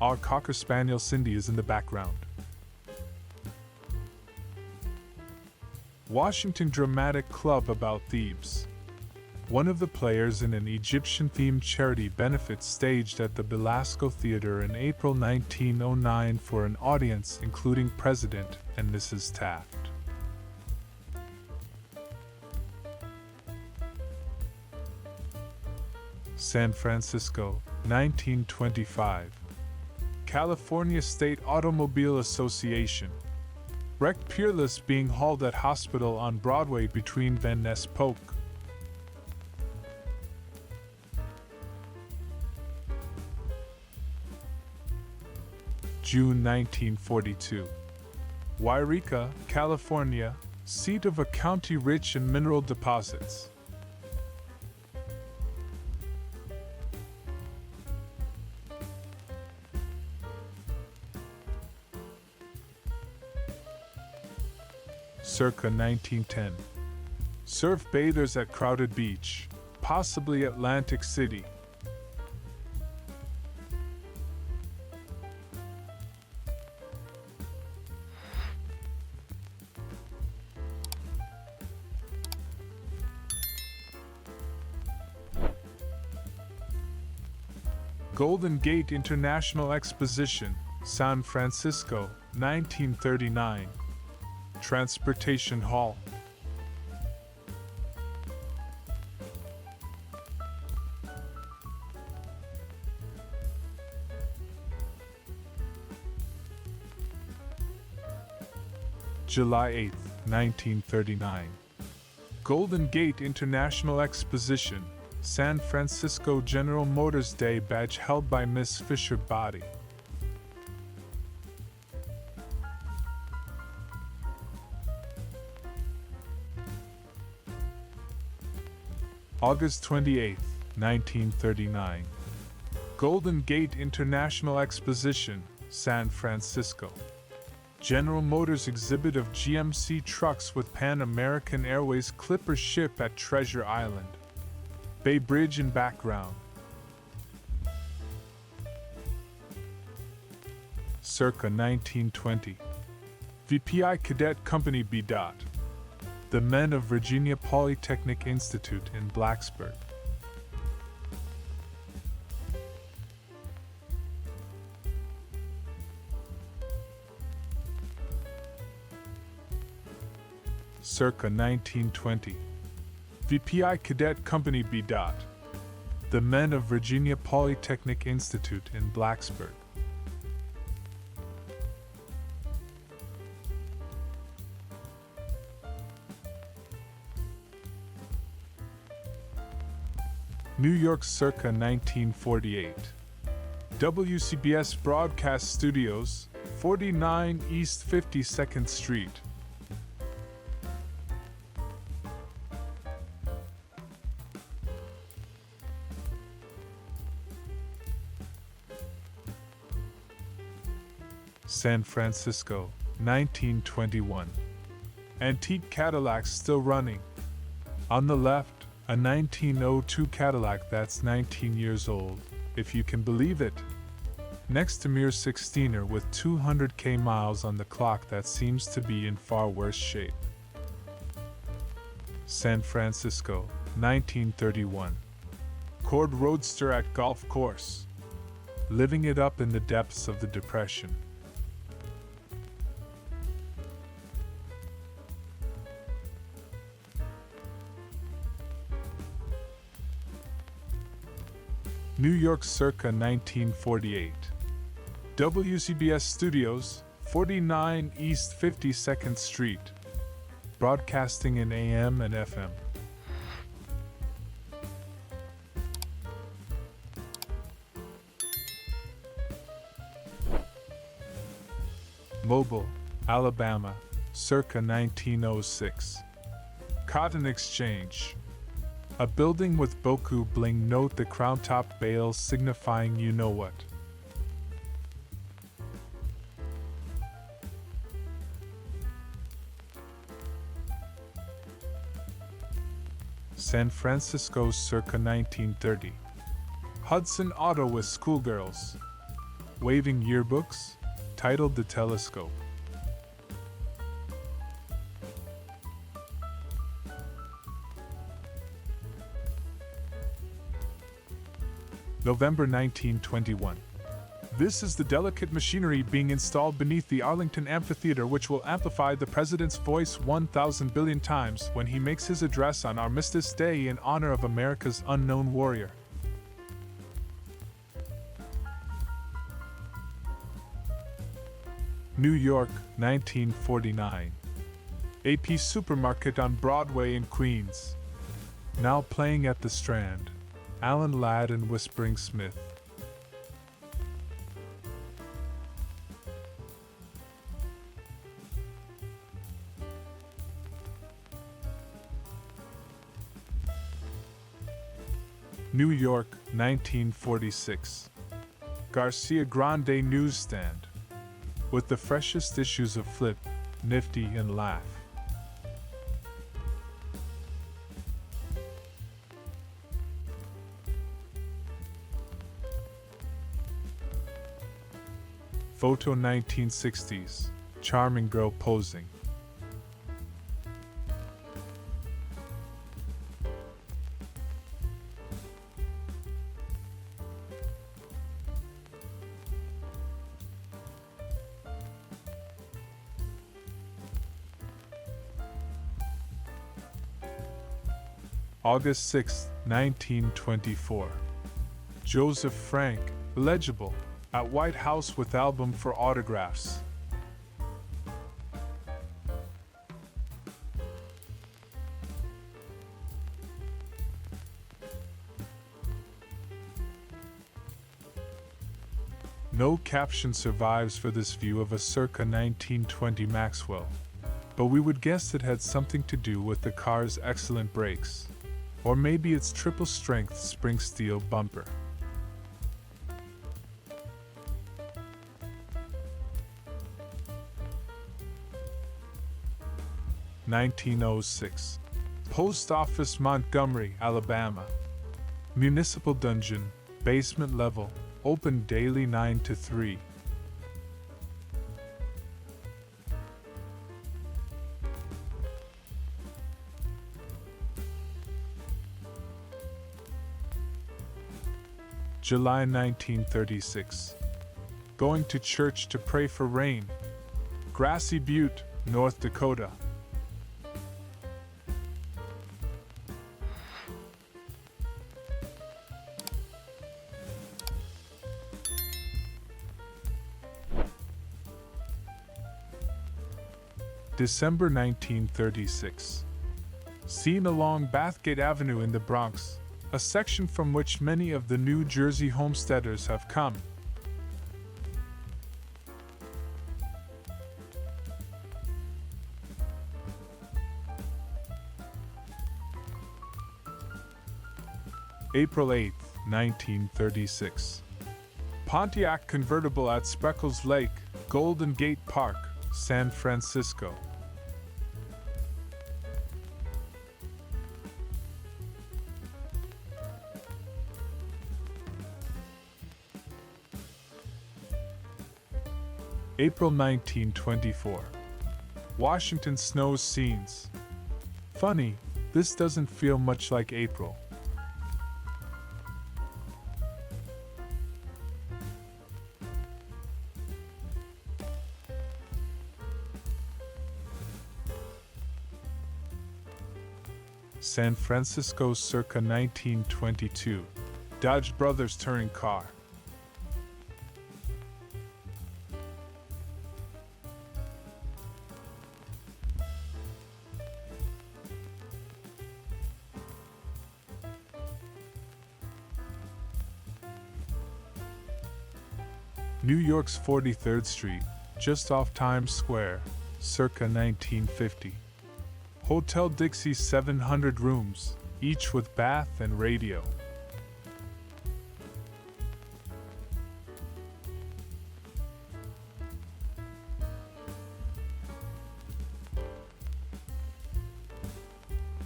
[SPEAKER 1] Our Cocker Spaniel Cindy is in the background. Washington Dramatic Club about Thebes. One of the players in an Egyptian-themed charity benefit staged at the Belasco Theater in April 1909 for an audience including President and Mrs. Taft. San Francisco, 1925. California State Automobile Association. Wrecked Peerless being hauled at hospital on Broadway between Van Ness Polk. June 1942. Wairika, California, seat of a county rich in mineral deposits. Circa 1910. Surf bathers at crowded beach, possibly Atlantic City. Golden Gate International Exposition, San Francisco, 1939. Transportation Hall. July 8, 1939. Golden Gate International Exposition, San Francisco General Motors Day badge held by Miss Fisher Body. August 28, 1939. Golden Gate International Exposition, San Francisco. General Motors exhibit of GMC trucks with Pan American Airways Clipper ship at Treasure Island. Bay Bridge in background. Circa 1920. VPI Cadet Company B. The men of Virginia Polytechnic Institute in Blacksburg. Circa 1920. VPI Cadet Company B. The men of Virginia Polytechnic Institute in Blacksburg. New York circa 1948. WCBS Broadcast Studios, 49 East 52nd Street. San Francisco, 1921. Antique Cadillacs still running. On the left, a 1902 Cadillac that's 19 years old, if you can believe it. Next to mere 16er with 200k miles on the clock that seems to be in far worse shape. San Francisco, 1931. Cord Roadster at golf course. Living it up in the depths of the Depression. New York circa 1948. WCBS Studios, 49 East 52nd Street. broadcasting in AM and FM. Mobile, Alabama, circa 1906. Cotton Exchange. A building with boku bling, note the crown top bales signifying you know what. San Francisco circa 1930. Hudson Auto with schoolgirls. Waving yearbooks, titled The Telescope. November 1921. This is the delicate machinery being installed beneath the Arlington Amphitheater, which will amplify the President's voice 1,000 billion times when he makes his address on Armistice Day in honor of America's unknown warrior. New York, 1949. AP Supermarket on Broadway in Queens. Now playing at the Strand. Alan Ladd and Whispering Smith. New York, 1946. Garcia Grande Newsstand. With the freshest issues of Flip, Nifty, and Laugh. Photo 1960s. Charming girl posing. August 6, 1924. Joseph Frank, illegible, at White House with album for autographs. No caption survives for this view of a circa 1920 Maxwell, but we would guess it had something to do with the car's excellent brakes, or maybe its triple-strength spring steel bumper. (1906) Post Office, Montgomery, Alabama. Municipal dungeon, basement level, open daily 9 to 3. July 1936. Going to church to pray for rain. Grassy Butte, North Dakota. December 1936. Seen along Bathgate Avenue in the Bronx, a section from which many of the New Jersey homesteaders have come. April 8, 1936. Pontiac convertible at Spreckles Lake, Golden Gate Park, San Francisco. April 1924. Washington snows scenes. Funny, this doesn't feel much like April. San Francisco circa 1922. Dodge Brothers touring car. New York's 43rd Street, just off Times Square, circa 1950. Hotel Dixie, 700 rooms, each with bath and radio.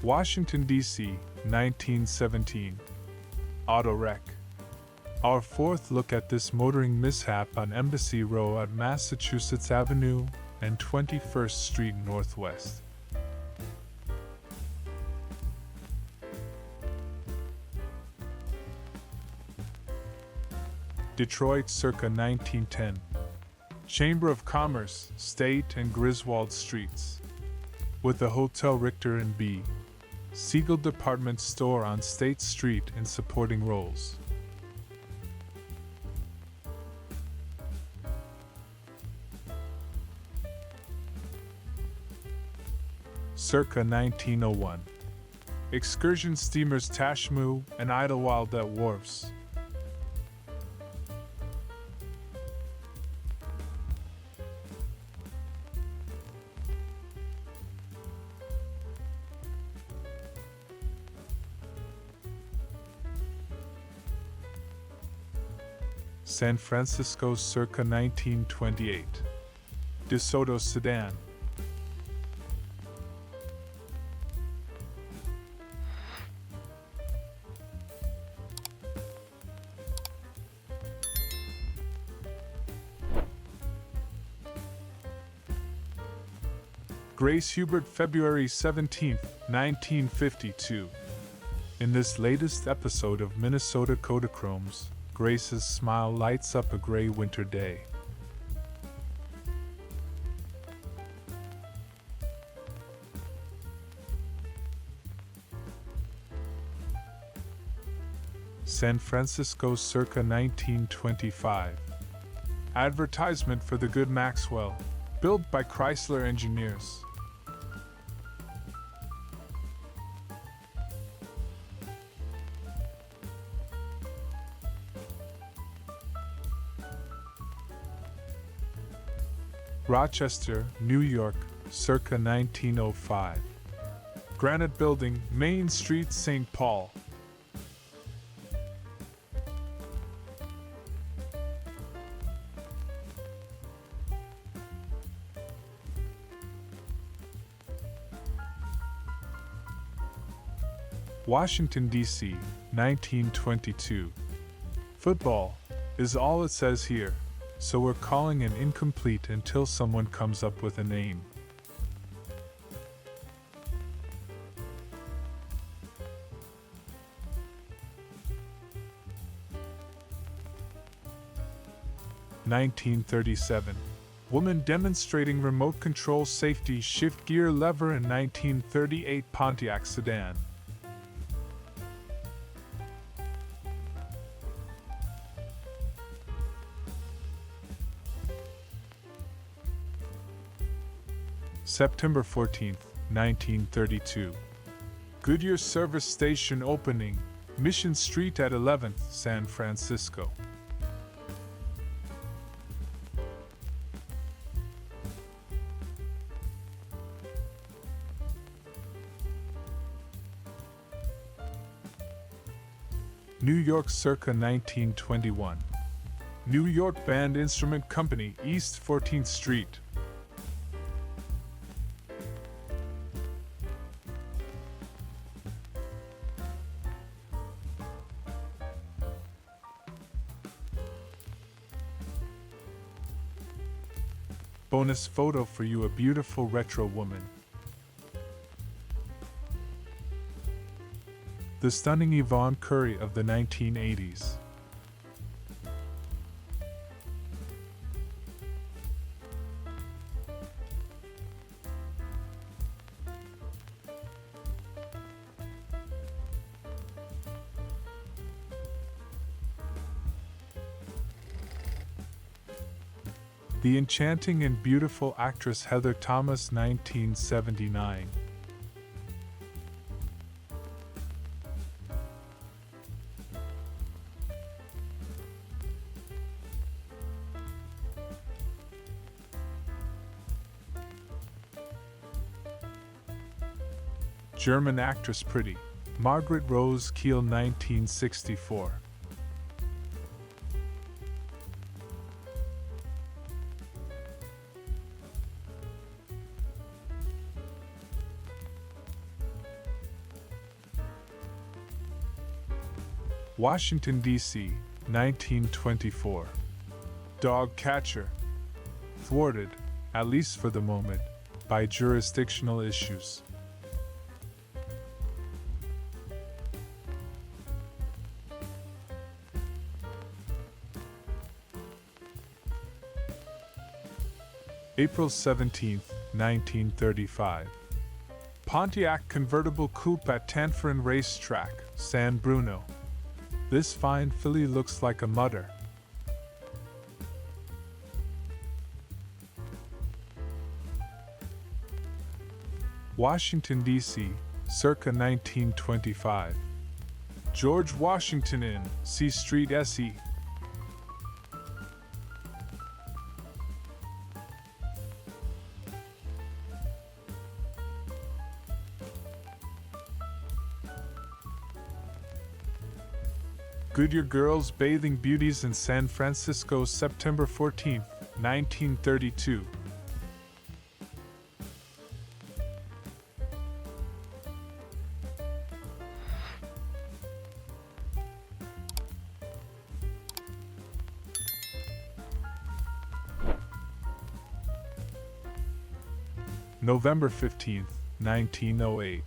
[SPEAKER 1] Washington, D.C., 1917. Auto wreck. Our fourth look at this motoring mishap on Embassy Row at Massachusetts Avenue and 21st Street Northwest. Detroit, circa 1910. Chamber of Commerce, State and Griswold Streets. With the Hotel Richter and B. Siegel Department Store on State Street in supporting roles. Circa 1901. Excursion steamers Tashmoo and Idlewild at wharfs. San Francisco, circa 1928. DeSoto sedan. Grace Hubert, February 17, 1952. In this latest episode of Minnesota Kodachromes, Grace's smile lights up a gray winter day. San Francisco, circa 1925. Advertisement for the Good Maxwell, built by Chrysler Engineers. Rochester, New York, circa 1905. Granite Building, Main Street, St. Paul. Washington, D.C., 1922. Football is all it says here, so we're calling it incomplete until someone comes up with a name. (1937) Woman demonstrating remote control safety shift gear lever in 1938 Pontiac sedan. September 14, 1932. Goodyear Service Station opening, Mission Street at 11th, San Francisco. New York, circa 1921. New York Band Instrument Company, East 14th Street. Bonus photo for you, a beautiful retro woman. The stunning Yvonne Curry of the 1980s. The enchanting and beautiful actress Heather Thomas, 1979. German actress Pretty, Margaret Rose Kiel 1964. Washington, D.C., 1924. Dog catcher. Thwarted, at least for the moment, by jurisdictional issues. April 17, 1935. Pontiac convertible coupe at Tanforan Racetrack, San Bruno. This fine filly looks like a mutter. Washington, D.C., circa 1925. George Washington Inn, C Street, S.E. Goodyear Girls Bathing Beauties in San Francisco, September 14, 1932. November 15, 1908.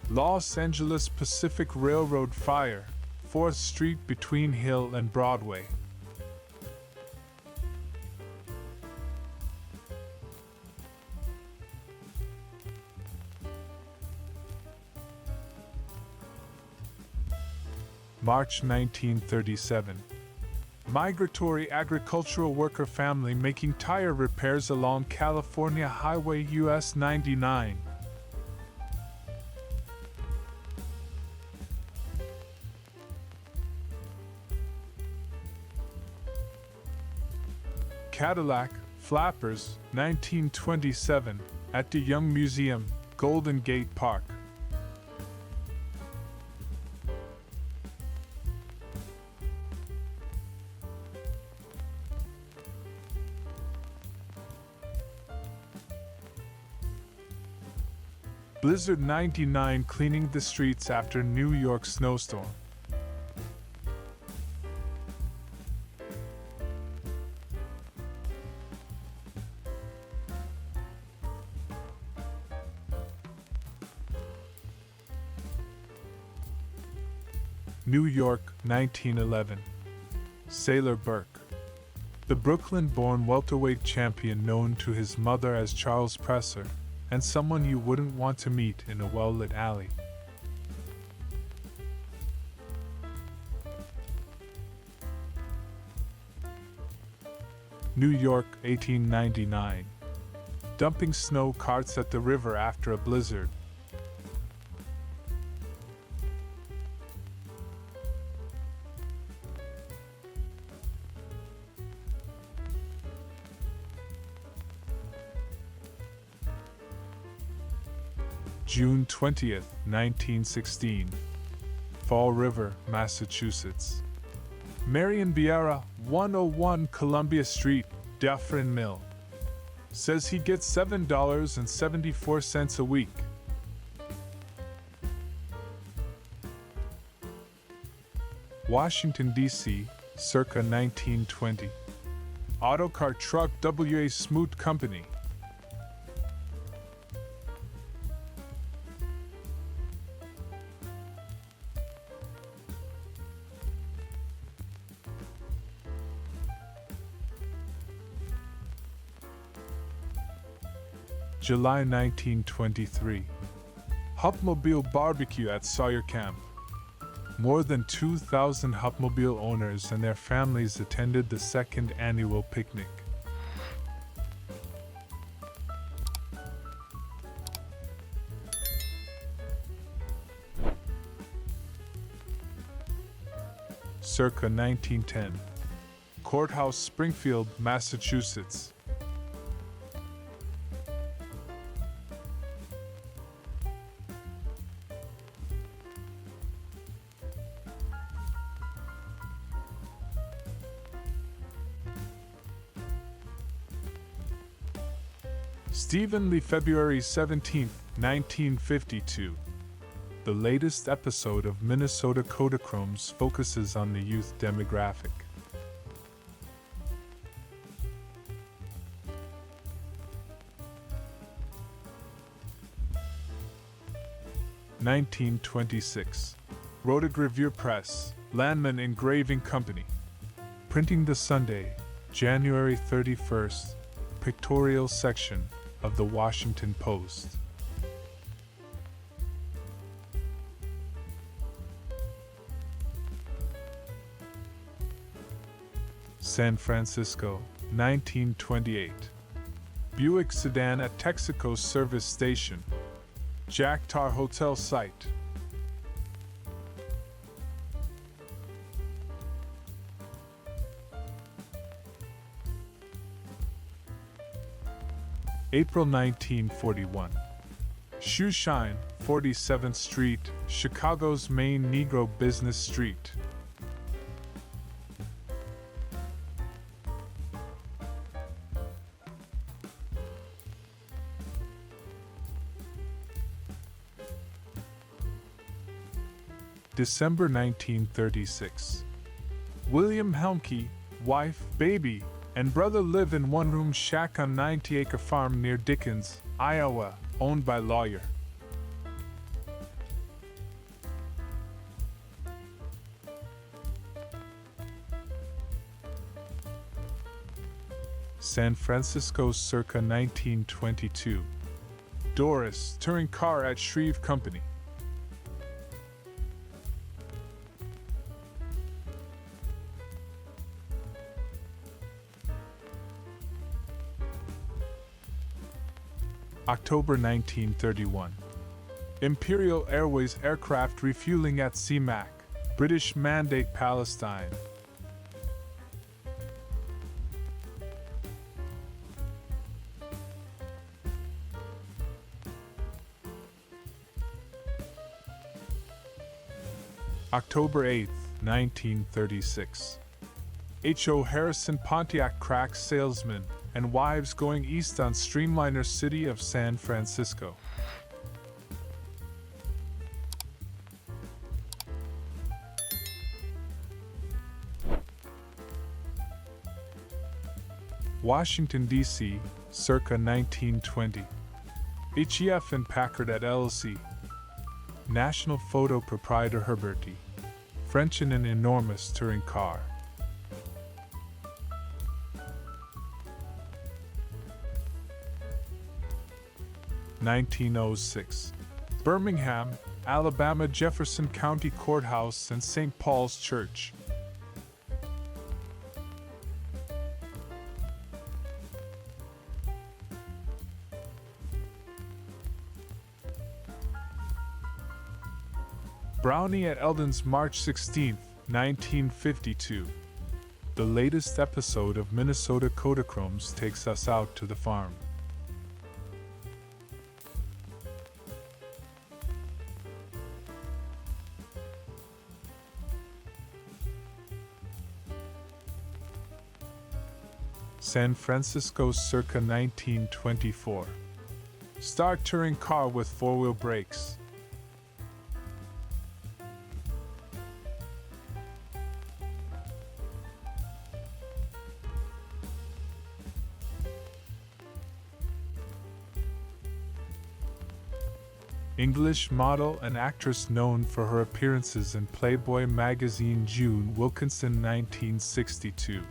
[SPEAKER 1] Los Angeles Pacific Railroad fire, 4th Street between Hill and Broadway. March 1937. Migratory agricultural worker family making tire repairs along California Highway US 99. Cadillac, Flappers, 1927, at the Young Museum, Golden Gate Park. Blizzard 99 cleaning the streets after New York snowstorm. New York, 1911. Sailor Burke. The Brooklyn-born welterweight champion known to his mother as Charles Presser, and someone you wouldn't want to meet in a well-lit alley. New York, 1899. Dumping snow carts at the river after a blizzard. June 20th, 1916. Fall River, Massachusetts. Marion Vieira, 101 Columbia Street, Dufferin Mill. Says he gets $7.74 a week. Washington, D.C., circa 1920. Autocar Truck W.A. Smoot Company. July 1923. Hupmobile Barbecue at Sawyer Camp. More than 2,000 Hupmobile owners and their families attended the second annual picnic. Circa 1910. Courthouse, Springfield, Massachusetts. Stephen Lee, February 17, 1952. The latest episode of Minnesota Kodachromes focuses on the youth demographic. (1926) Rotogravure Press, Landman Engraving Company. Printing the Sunday, January 31st, pictorial section of the Washington Post. San Francisco, 1928. Buick sedan at Texaco service station. Jack Tar Hotel site. April 1941. Shoe Shine, 47th Street, Chicago's main Negro business street. December 1936. William Helmke, wife, baby, and brother live in one-room shack on 90-acre farm near Dickens, Iowa, owned by lawyer. San Francisco circa 1922. Doris, touring car at Shreve Company. October 1931. Imperial Airways aircraft refueling at CMAC, British Mandate Palestine. October 8, 1936. H.O. Harrison Pontiac crack salesman and wives going east on streamliner city of San Francisco. Washington, D.C., circa 1920. HEF and Packard at LLC. National Photo Proprietor Herberti. French in an enormous touring car. (1906) Birmingham, Alabama Jefferson County Courthouse and St. Paul's Church. Brownie at Eldon's, March 16, 1952. The latest episode of Minnesota Kodachromes takes us out to the farm. San Francisco circa 1924. Start touring car with four-wheel brakes. English model and actress known for her appearances in Playboy magazine. June Wilkinson, 1962.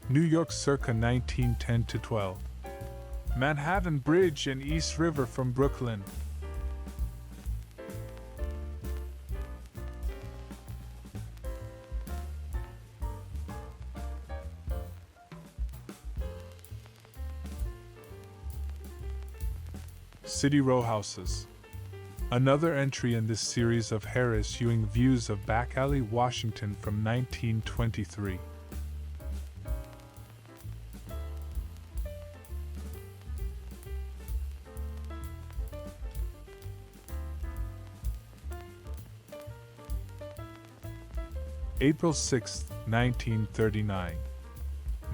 [SPEAKER 1] New York circa 1910-12. Manhattan Bridge and East River from Brooklyn. City row houses. Another entry in this series of Harris Ewing views of Back Alley, Washington from 1923. April 6, 1939.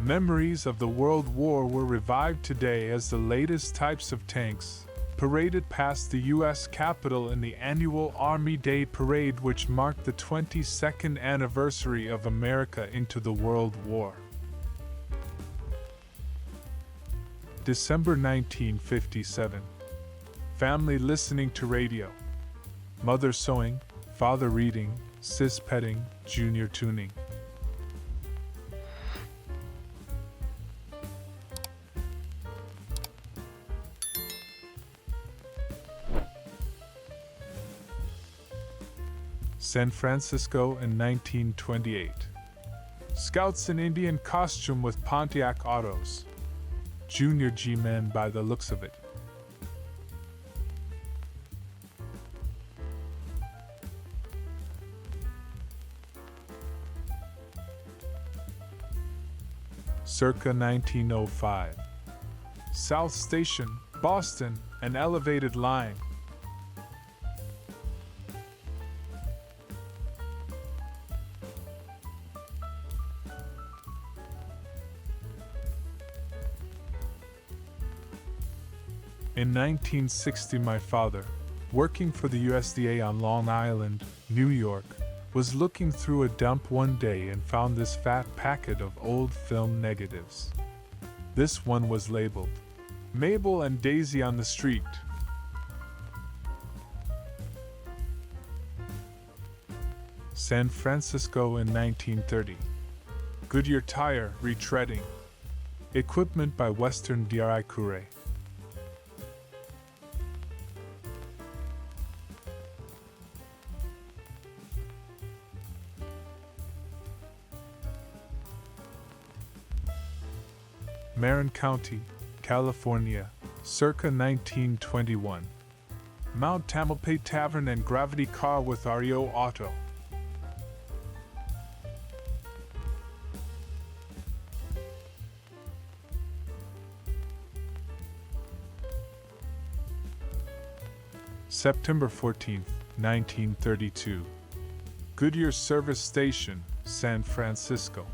[SPEAKER 1] Memories of the World War were revived today as the latest types of tanks paraded past the U.S. Capitol in the annual Army Day Parade, which marked the 22nd anniversary of America into the World War. December 1957. Family listening to radio. Mother sewing, father reading, sis petting, junior tuning. San Francisco in 1928. Scouts in Indian costume with Pontiac autos. Junior G-men by the looks of it. Circa 1905. South Station, Boston, an elevated line. In 1960, my father, working for the USDA on Long Island, New York, was looking through a dump one day and found this fat packet of old film negatives. This one was labeled, "Mabel and Daisy on the Street." San Francisco in 1930. Goodyear tire retreading. Equipment by Western Dri Coure. Marin County, California, circa 1921. Mount Tamalpais Tavern and Gravity Car with REO Auto. September 14, 1932. Goodyear Service Station, San Francisco.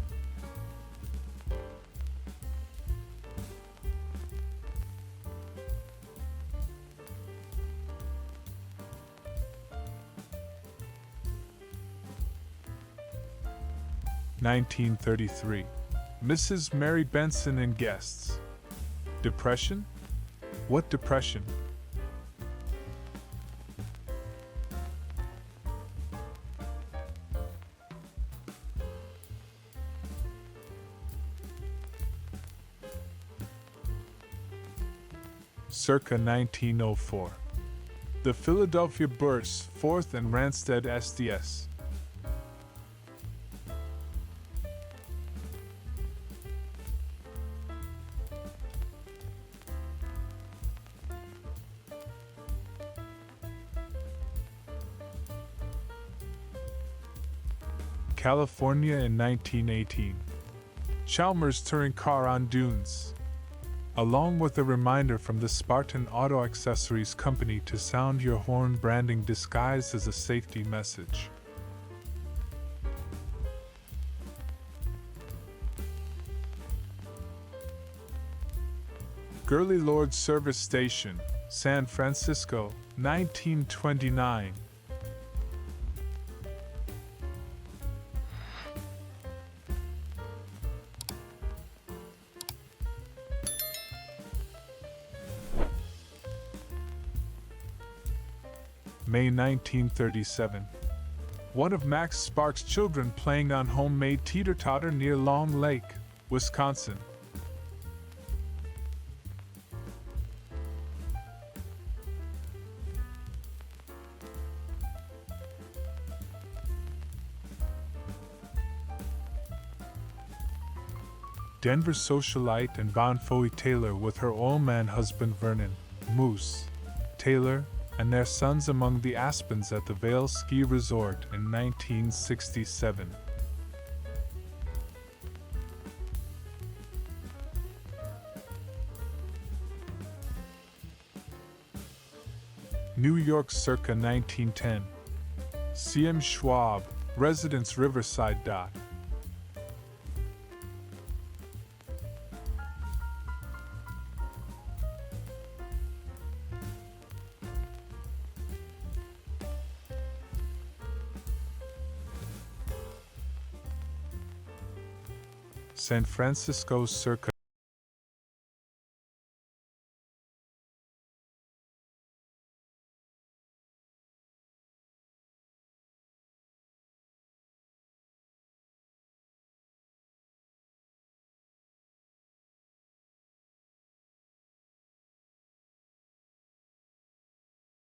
[SPEAKER 1] (1933). Mrs. Mary Benson and guests. Depression? What depression? Circa 1904. The Philadelphia Burst, 4th and Randstad SDS. California in 1918. Chalmers touring car on dunes. Along with a reminder from the Spartan Auto Accessories Company to sound your horn, branding disguised as a safety message. Gurley Lord Service Station, San Francisco, 1929. May 1937. One of Max Sparks' children playing on homemade teeter-totter near Long Lake, Wisconsin. Denver socialite and Bonfoy Taylor with her old-man husband Vernon Moose Taylor and their sons among the aspens at the Vail Ski Resort in 1967. New York circa 1910. C.M. Schwab, Residence Riverside. San Francisco circa